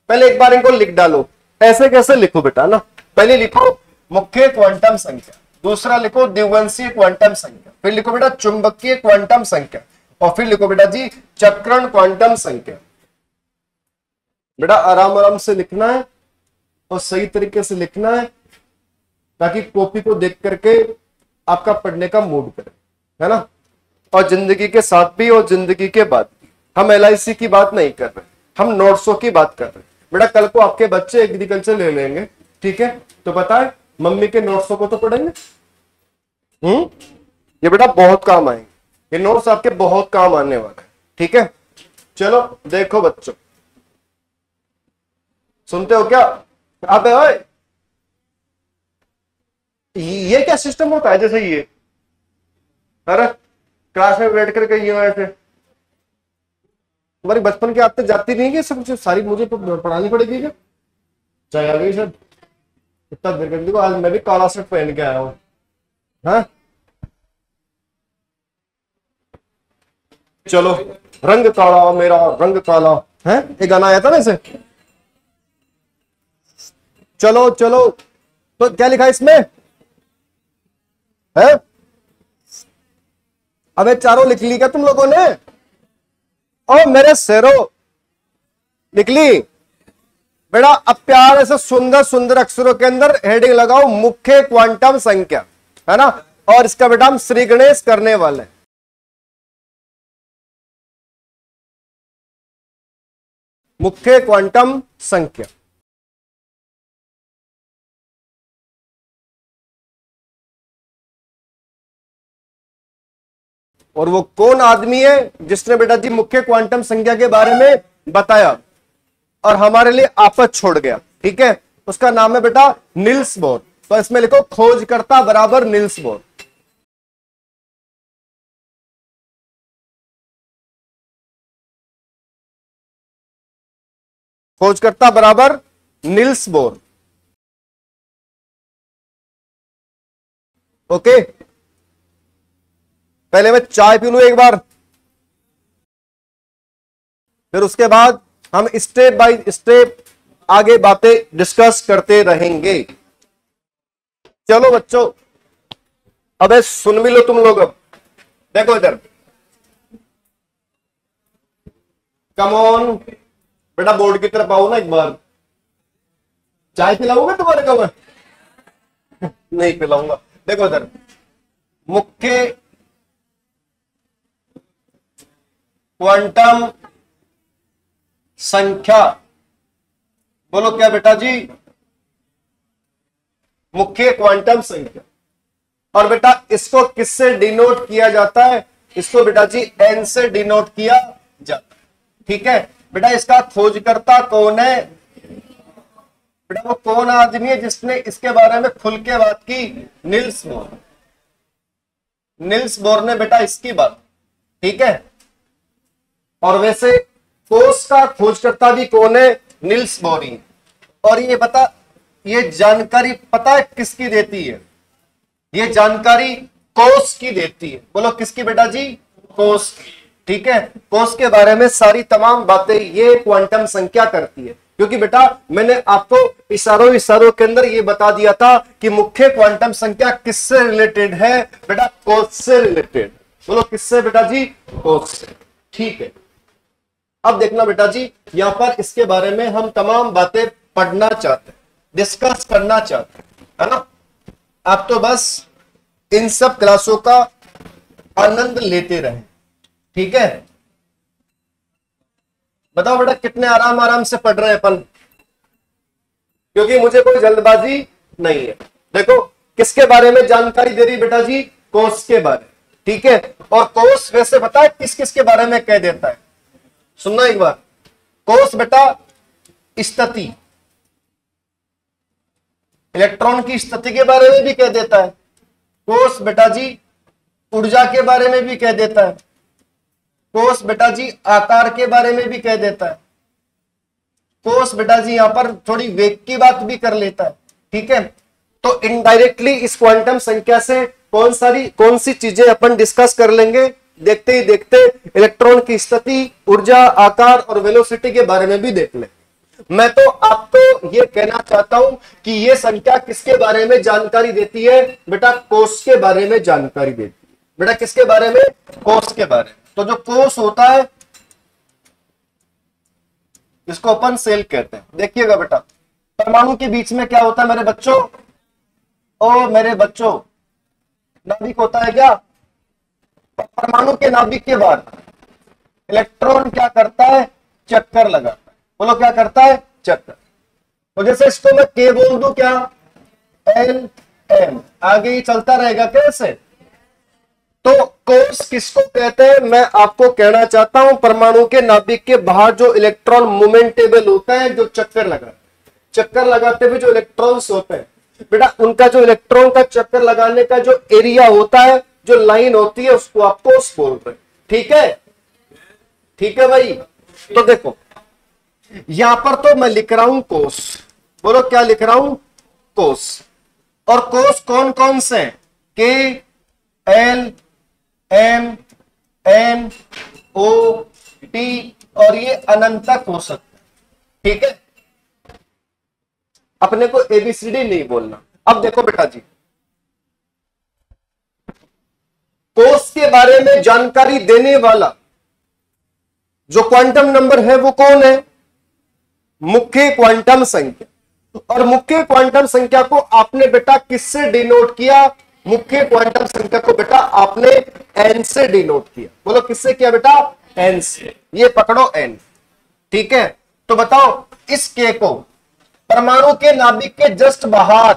पहले एक बार इनको लिख डालो, ऐसे कैसे लिखो बेटा ना। पहले लिखो मुख्य क्वांटम संख्या, दूसरा लिखो द्विवंशीय क्वांटम संख्या, फिर लिखो बेटा चुंबकीय क्वांटम संख्या, और फिर लिखो बेटा जी चक्रण क्वांटम संख्या। बेटा आराम आराम से लिखना है और सही तरीके से लिखना है, ताकि कॉपी को देख करके आपका पढ़ने का मूड करे, है ना। और जिंदगी के साथ भी और जिंदगी के बाद भी। हम LIC की बात नहीं कर रहे, हम नोट्सों की बात कर रहे हैं। बेटा कल को आपके बच्चे एग्रीकल्चर ले लेंगे, ठीक है, तो पता है मम्मी के नोट्सों को तो पढ़ेंगे। ये बेटा बहुत काम आएंगे, ये नोट्स आपके बहुत काम आने वाले हैं, ठीक है। चलो देखो बच्चों, सुनते हो क्या। अबे ओए, ये क्या सिस्टम होता है जैसे ये, अरे क्लास में बैठ करके ये ऐसे, तुम्हारी बचपन की आदतें जाती नहीं है, सब सारी मुझे पढ़ानी पड़ेगी क्या। चाहे आ गई सर, इतना देर कर दी, आज मैं भी काला शर्ट पहन के आया हूँ। हाँ चलो, रंग काला मेरा रंग काला है, एक गाना आया था ना इसे। चलो चलो, तो क्या लिखा इसमें है। अबे चारों लिख ली क्या तुम लोगों ने। ओ मेरे शेरो लिख ली बेटा। अब प्यारे से सुंदर सुंदर अक्षरों के अंदर हेडिंग लगाओ मुख्य क्वांटम संख्या, है ना। और इसका बेटा हम श्री गणेश करने वाले हैं। मुख्य क्वांटम संख्या, और वो कौन आदमी है जिसने बेटा जी मुख्य क्वांटम संख्या के बारे में बताया और हमारे लिए आफत छोड़ गया, ठीक है। उसका नाम है बेटा निल्स बोर। तो इसमें लिखो खोजकर्ता बराबर निल्स बोर। खोजकर्ता बराबर निल्स बोर। ओके, पहले मैं चाय पी लूं एक बार, फिर उसके बाद हम स्टेप बाय स्टेप आगे बातें डिस्कस करते रहेंगे। चलो बच्चों, अबे सुन भी लो तुम लोग। अब देखो इधर, कम ऑन बेटा बोर्ड की तरफ आओ ना एक बार, चाय पिलाऊंगा तुम्हारे को मैं? नहीं पिलाऊंगा। देखो इधर, मुख्य क्वांटम संख्या, बोलो क्या बेटा जी? मुख्य क्वांटम संख्या। और बेटा इसको किससे डिनोट किया जाता है? इसको बेटा जी n से डिनोट किया जाता है। ठीक है बेटा, इसका खोजकर्ता कौन है? बेटा वो कौन आदमी है जिसने इसके बारे में खुल के बात की? Nils bore. निल्स बोर ने बेटा इसकी बात। ठीक है, और वैसे कोष का खोजकर्ता भी कौन है? निल्स बोर ही। और ये बता, ये जानकारी पता है किसकी देती है? ये जानकारी कोष की देती है। बोलो किसकी बेटा जी? कोष की। ठीक है, कोष के बारे में सारी तमाम बातें ये क्वांटम संख्या करती है। क्योंकि बेटा मैंने आपको इशारों के अंदर ये बता दिया था कि मुख्य क्वांटम संख्या किससे रिलेटेड है? बेटा कोष से रिलेटेड। बोलो किससे बेटा जी? कोष से। ठीक है, अब देखना बेटा जी, यहां पर इसके बारे में हम तमाम बातें पढ़ना चाहते हैं, डिस्कस करना चाहते हैं, है ना? आप तो बस इन सब क्लासों का आनंद लेते रहे। ठीक है, बताओ बेटा कितने आराम आराम से पढ़ रहे हैं अपन, क्योंकि मुझे कोई जल्दबाजी नहीं है। देखो किसके बारे में जानकारी दे रही बेटा जी? कोष के बारे में। ठीक है, और कोष वैसे पता है किस किस के बारे में कह देता है? सुनना एक बार, कोष बेटा स्थिति, इलेक्ट्रॉन की स्थिति के बारे में भी कह देता है। कोष बेटा जी ऊर्जा के बारे में भी कह देता है। कोष बेटा जी आकार के बारे में भी कह देता है। कोष बेटा जी यहां पर थोड़ी वेग की बात भी कर लेता है। ठीक है, तो इनडायरेक्टली इस क्वांटम संख्या से कौन सी चीजें अपन डिस्कस कर लेंगे? देखते ही देखते इलेक्ट्रॉन की स्थिति, ऊर्जा, आकार और वेलोसिटी के बारे में भी देख ले। मैं तो आपको ये कहना चाहता हूं कि ये संख्या किसके बारे में जानकारी देती है? बेटा कोष के बारे में जानकारी देती है। बेटा किसके बारे में? कोष के बारे में। तो जो कोष होता है इसको अपन सेल कहते हैं। देखिएगा बेटा, परमाणु के बीच में क्या होता है मेरे बच्चों? ओ मेरे बच्चों, नाभिक होता है क्या? परमाणु के नाभिक के बाद इलेक्ट्रॉन क्या करता है? चक्कर लगाता है। बोलो क्या करता है? चक्कर। तो जैसे इसको मैं के बोल दूं क्या? एल एम, आगे ही चलता रहेगा कैसे? तो कोष किसको कहते हैं? मैं आपको कहना चाहता हूं परमाणु के नाभिक के बाहर जो इलेक्ट्रॉन मोमेंटेबल होता है, जो चक्कर लगाते हुए जो इलेक्ट्रॉन्स होते हैं बेटा, उनका जो इलेक्ट्रॉन का चक्कर लगाने का जो एरिया होता है, जो लाइन होती है, उसको आप कोष बोल रहे हैं। ठीक है, ठीक है भाई। तो देखो यहां पर तो मैं लिख रहा हूं कोष। बोलो क्या लिख रहा हूं? कोष। और कोष कौन कौन से हैं? के, एल, एम, एन, ओ, टी, और ये अनंतक हो सकता है। ठीक है, अपने को एबीसीडी नहीं बोलना। अब देखो बेटा जी, कोष के बारे में जानकारी देने वाला जो क्वांटम नंबर है वो कौन है? मुख्य क्वांटम संख्या। और मुख्य क्वांटम संख्या को आपने बेटा किससे डिनोट किया? मुख्य क्वांटम संख्या को बेटा आपने n से डिनोट किया। बोलो किससे किया बेटा? n से। ये पकड़ो n। ठीक है, तो बताओ इस k को परमाणु के नाभिक के जस्ट बाहर,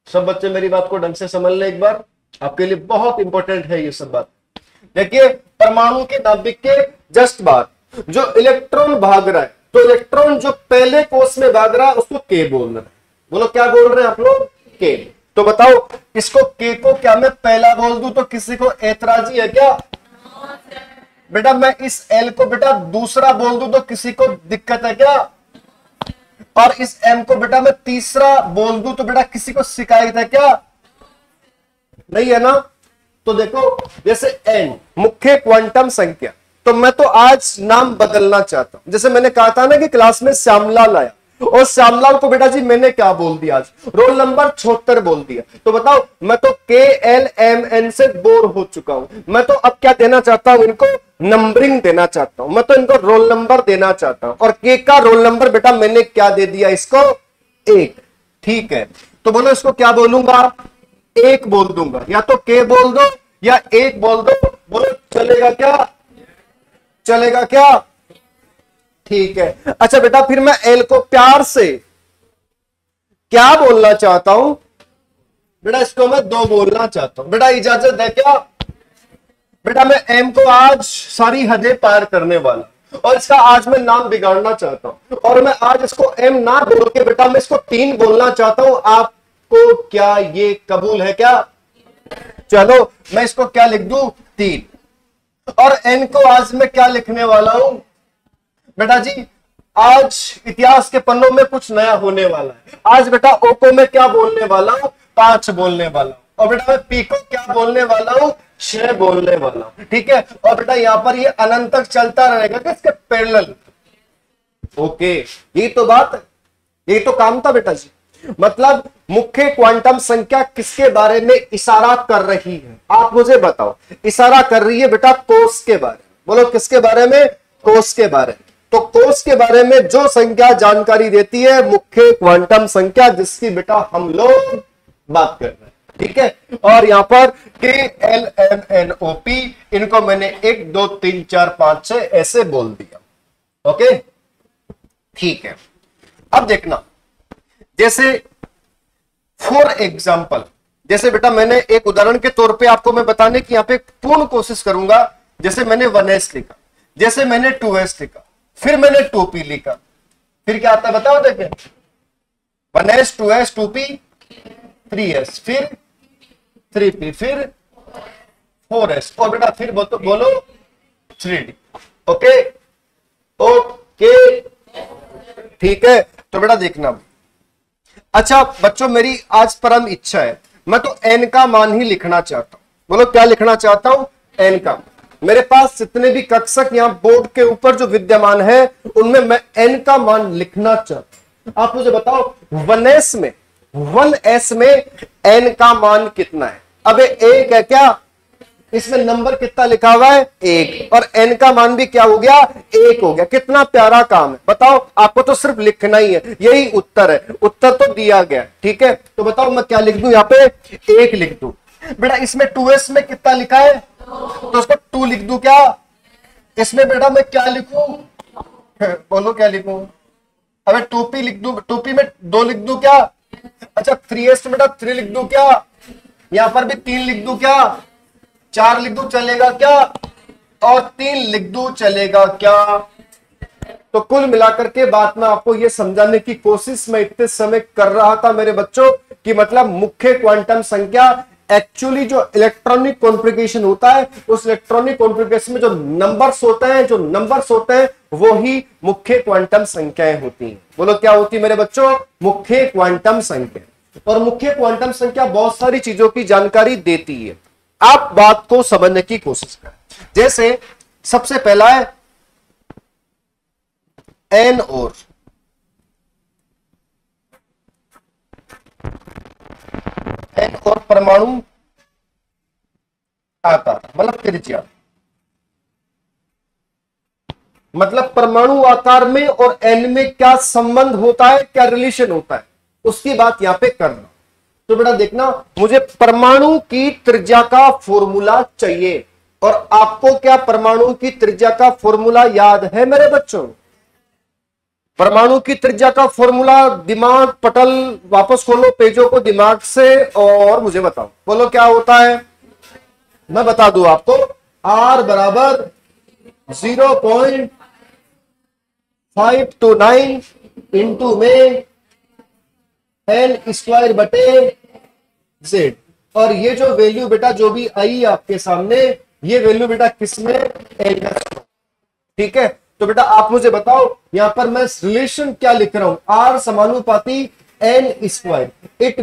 सब बच्चे मेरी बात को ढंग से समझ ले एक बार, आपके लिए बहुत इंपॉर्टेंट है ये सब बात। देखिए परमाणु के नाभिक के जस्ट बाहर जो इलेक्ट्रॉन भाग रहा है, तो इलेक्ट्रॉन जो पहले कोष में भाग रहा है उसको के बोल रहे हैं। बोलो क्या बोल रहे हैं आप लोग? के। तो बताओ इसको के को क्या मैं पहला बोल दूं तो किसी को ऐतराजी है क्या? बेटा मैं इस एल को बेटा दूसरा बोल दूं तो किसी को दिक्कत है क्या? और इस एम को बेटा मैं तीसरा बोल दूं तो बेटा किसी को शिकायत है क्या? नहीं है ना? तो देखो जैसे एन मुख्य क्वांटम संख्या, तो मैं तो आज नाम बदलना चाहता हूं। जैसे मैंने कहा था ना कि क्लास में श्यामलाल आया, और श्यामलाल को बेटा जी मैंने क्या बोल दिया, आज रोल नंबर 76 बोल दिया। तो बताओ, मैं तो KLMN से बोर हो चुका हूं, मैं तो अब क्या देना चाहता हूं, इनको नंबरिंग देना चाहता हूं, मैं तो इनको रोल नंबर देना चाहता हूं। और के का रोल नंबर बेटा मैंने क्या दे दिया इसको, 1। ठीक है, तो बोलो इसको क्या बोलूंगा, 1 बोल दूंगा, या तो के बोल दो या 1 बोल दो, बोलो चलेगा क्या, चलेगा क्या? ठीक है। अच्छा बेटा फिर मैं एल को प्यार से क्या बोलना चाहता हूं, बेटा इसको मैं 2 बोलना चाहता हूं। बेटा इजाजत है क्या? बेटा मैं एम को आज सारी हदें पार करने वाला और इसका आज मैं नाम बिगाड़ना चाहता हूं, और मैं आज इसको एम ना बोल के बेटा मैं इसको 3 बोलना चाहता हूं। आपको क्या ये कबूल है क्या? चलो मैं इसको क्या लिख दूं, 3। और एन को आज मैं क्या लिखने वाला हूं बेटा जी, आज इतिहास के पन्नों में कुछ नया होने वाला है। आज बेटा ओ को मैं क्या बोलने वाला हूं, 5 बोलने वाला हूं। और बेटा मैं पी को क्या बोलने वाला हूं, 6 बोलने वाला हूं। ठीक है, और बेटा यहां पर ये अनंत तक चलता रहेगा कि इसके पैरेलल। ओके, ये तो बात है, ये तो काम था बेटा जी। मतलब मुख्य क्वांटम संख्या किसके बारे में इशारा कर रही है, आप मुझे बताओ। इशारा कर रही है बेटा कोस के बारे में। बोलो किसके बारे में, कोस के बारे में। तो कोस के बारे में जो संख्या जानकारी देती है मुख्य क्वांटम संख्या, जिसकी बेटा हम लोग बात कर रहे हैं। ठीक है, और यहां पर KLMNOP, इनको मैंने 1 2 3 4 5 6 ऐसे बोल दिया। ओके ठीक है, अब देखना, जैसे फॉर एग्जाम्पल, जैसे बेटा मैंने एक उदाहरण के तौर पे आपको मैं बताने की यहां पे पूर्ण कोशिश करूंगा। जैसे मैंने 1s लिखा, जैसे मैंने 2s लिखा, फिर मैंने 2p लिखा, फिर क्या आता है बताओ देखें, 1s 2s 2p 3s, फिर 3p, फिर 4s, और बेटा फिर बोलो 3d। ओके ओके ठीक है, तो बेटा देखना। अच्छा बच्चों, मेरी आज परम इच्छा है, मैं तो n का मान ही लिखना चाहता हूं। बोलो क्या लिखना चाहता हूं, n का। मेरे पास जितने भी कक्षक यहां बोर्ड के ऊपर जो विद्यमान है उनमें मैं n का मान लिखना चाहता हूं। आप मुझे बताओ 1s में n का मान कितना है? अबे 1 है क्या? इसमें नंबर कितना लिखा हुआ है, 1, और n का मान भी क्या हो गया, 1 हो गया। कितना प्यारा काम है, बताओ। आपको तो सिर्फ लिखना ही है, यही उत्तर है, उत्तर तो दिया गया। ठीक है, तो बताओ मैं क्या लिख दूं, यहाँ पे 1 लिख दूं। बेटा इसमें 2s में कितना लिखा है, तो उसको 2 लिख दूं क्या? इसमें बेटा मैं क्या लिखूं, बोलो क्या लिखूं? अबे 2p लिख दूं, 2p में 2 लिख दूं क्या? अच्छा 3s में बेटा 3 लिख दूं क्या? यहां पर भी 3 लिख दूं क्या? 4 लिख दूं चलेगा क्या? और 3 लिख दूं चलेगा क्या? तो कुल मिलाकर के बात में आपको यह समझाने की कोशिश मैं इतने समय कर रहा था मेरे बच्चों, कि मतलब मुख्य क्वांटम संख्या एक्चुअली जो इलेक्ट्रॉनिक कॉन्फ़िगरेशन होता है, उस इलेक्ट्रॉनिक कॉन्फ़िगरेशन में जो नंबर्स होते हैं वो ही मुख्य क्वांटम संख्याएं होती हैं। बोलो क्या होती है मेरे बच्चों, मुख्य क्वांटम संख्या। और मुख्य क्वांटम संख्या बहुत सारी चीजों की जानकारी देती है। आप बात को समझने की कोशिश करें। जैसे सबसे पहला है n और परमाणु आकार, मतलब त्रिज्या। मतलब परमाणु आकार में और n में क्या संबंध होता है, क्या रिलेशन होता है, उसकी बात यहां पे करना। तो बेटा देखना, मुझे परमाणु की त्रिज्या का फॉर्मूला चाहिए, और आपको क्या परमाणु की त्रिज्या का फॉर्मूला याद है मेरे बच्चों? परमाणु की त्रिज्या का फॉर्मूला दिमाग पटल वापस खोलो पेजों को दिमाग से और मुझे बताओ। बोलो क्या होता है, मैं बता दूं आपको। R बराबर 0.529 इंटू में L² बटे Z। और ये जो वैल्यू बेटा जो भी आई आपके सामने, ये वैल्यू बेटा किसमें, L। ठीक है, तो बेटा आप मुझे बताओ यहां पर मैं रिलेशन क्या लिख रहा हूं, R समानुपाती N²। इट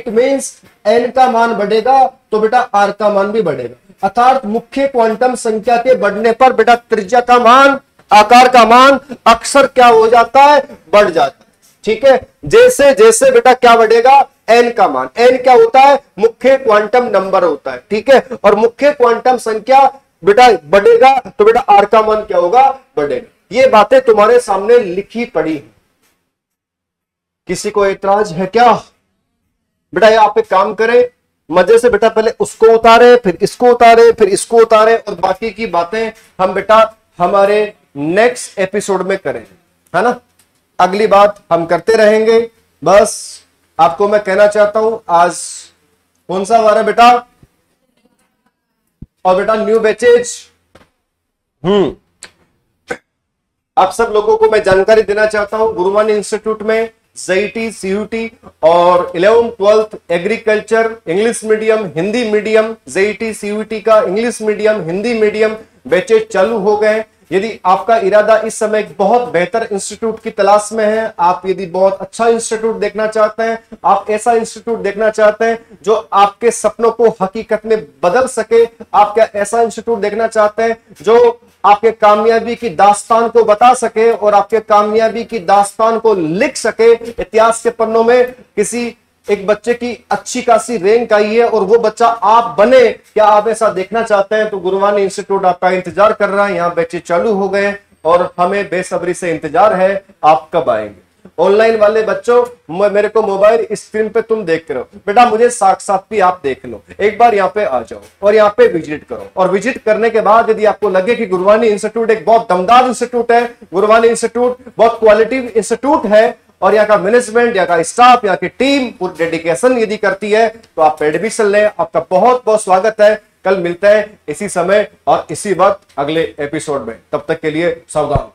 मींस N का मान बढ़ेगा तो बेटा R का मान भी बढ़ेगा। अर्थात मुख्य क्वांटम संख्या के बढ़ने पर बेटा त्रिज्या का मान, आकार का मान अक्सर क्या हो जाता है, बढ़ जाता है। ठीक है। जैसे जैसे बेटा क्या बढ़ेगा, एन का मान, एन क्या होता है, मुख्य क्वांटम नंबर होता है, ठीक है। और मुख्य क्वांटम संख्या बेटा बढ़ेगा तो बेटा आर का मान क्या होगा, बढ़ेगा। ये बातें तुम्हारे सामने लिखी पड़ी, किसी को एतराज है क्या बेटा? ये आप एक काम करें, मजे से बेटा पहले उसको उतारे, फिर इसको उतारे, फिर इसको उतारे, और बाकी की बातें हम बेटा हमारे नेक्स्ट एपिसोड में करें, है ना। अगली बात हम करते रहेंगे। बस आपको मैं कहना चाहता हूं, आज कौन सा वार है बेटा, और बेटा न्यू बैचेज, आप सब लोगों को मैं जानकारी देना चाहता हूं, गुरुवाणी इंस्टीट्यूट में जेईटी, सीयूटी और 11th 12th agriculture English medium, Hindi medium, JET CUET का English medium, Hindi medium batches चालू हो गए। यदि आपका इरादा इस समय एक बहुत बेहतर इंस्टीट्यूट की तलाश में है, आप यदि बहुत अच्छा इंस्टीट्यूट देखना चाहते हैं, आप ऐसा इंस्टीट्यूट देखना चाहते हैं जो आपके सपनों को हकीकत में बदल सके, आप क्या ऐसा इंस्टीट्यूट देखना चाहते हैं जो आपके कामयाबी की दास्तान को बता सके और आपके कामयाबी की दास्तान को लिख सके, इतिहास के पन्नों में किसी एक बच्चे की अच्छी खासी रैंक आई है और वो बच्चा आप बने, क्या आप ऐसा देखना चाहते हैं? तो गुरुवाणी इंस्टीट्यूट आपका इंतजार कर रहा है, यहाँ बैचेज चालू हो गए और हमें बेसब्री से इंतजार है आप कब आएंगे। ऑनलाइन वाले बच्चों, मेरे को मोबाइल स्क्रीन पे तुम देख रहे हो बेटा, मुझे साक्षात भी आप देख लो, एक बार यहाँ पे आ जाओ और यहाँ पे विजिट करो, और विजिट करने के बाद यदि आपको लगे कि गुरुवाणी इंस्टीट्यूट एक बहुत दमदार इंस्टीट्यूट है, गुरुवाणी इंस्टीट्यूट बहुत क्वालिटी इंस्टीट्यूट है और यहाँ का मैनेजमेंट, यहाँ का स्टाफ, यहाँ की टीम पूरी डेडिकेशन यदि करती है, तो आप एडमिशन लें। आपका बहुत बहुत स्वागत है। कल मिलते हैं इसी समय और इसी वक्त अगले एपिसोड में, तब तक के लिए सावधान।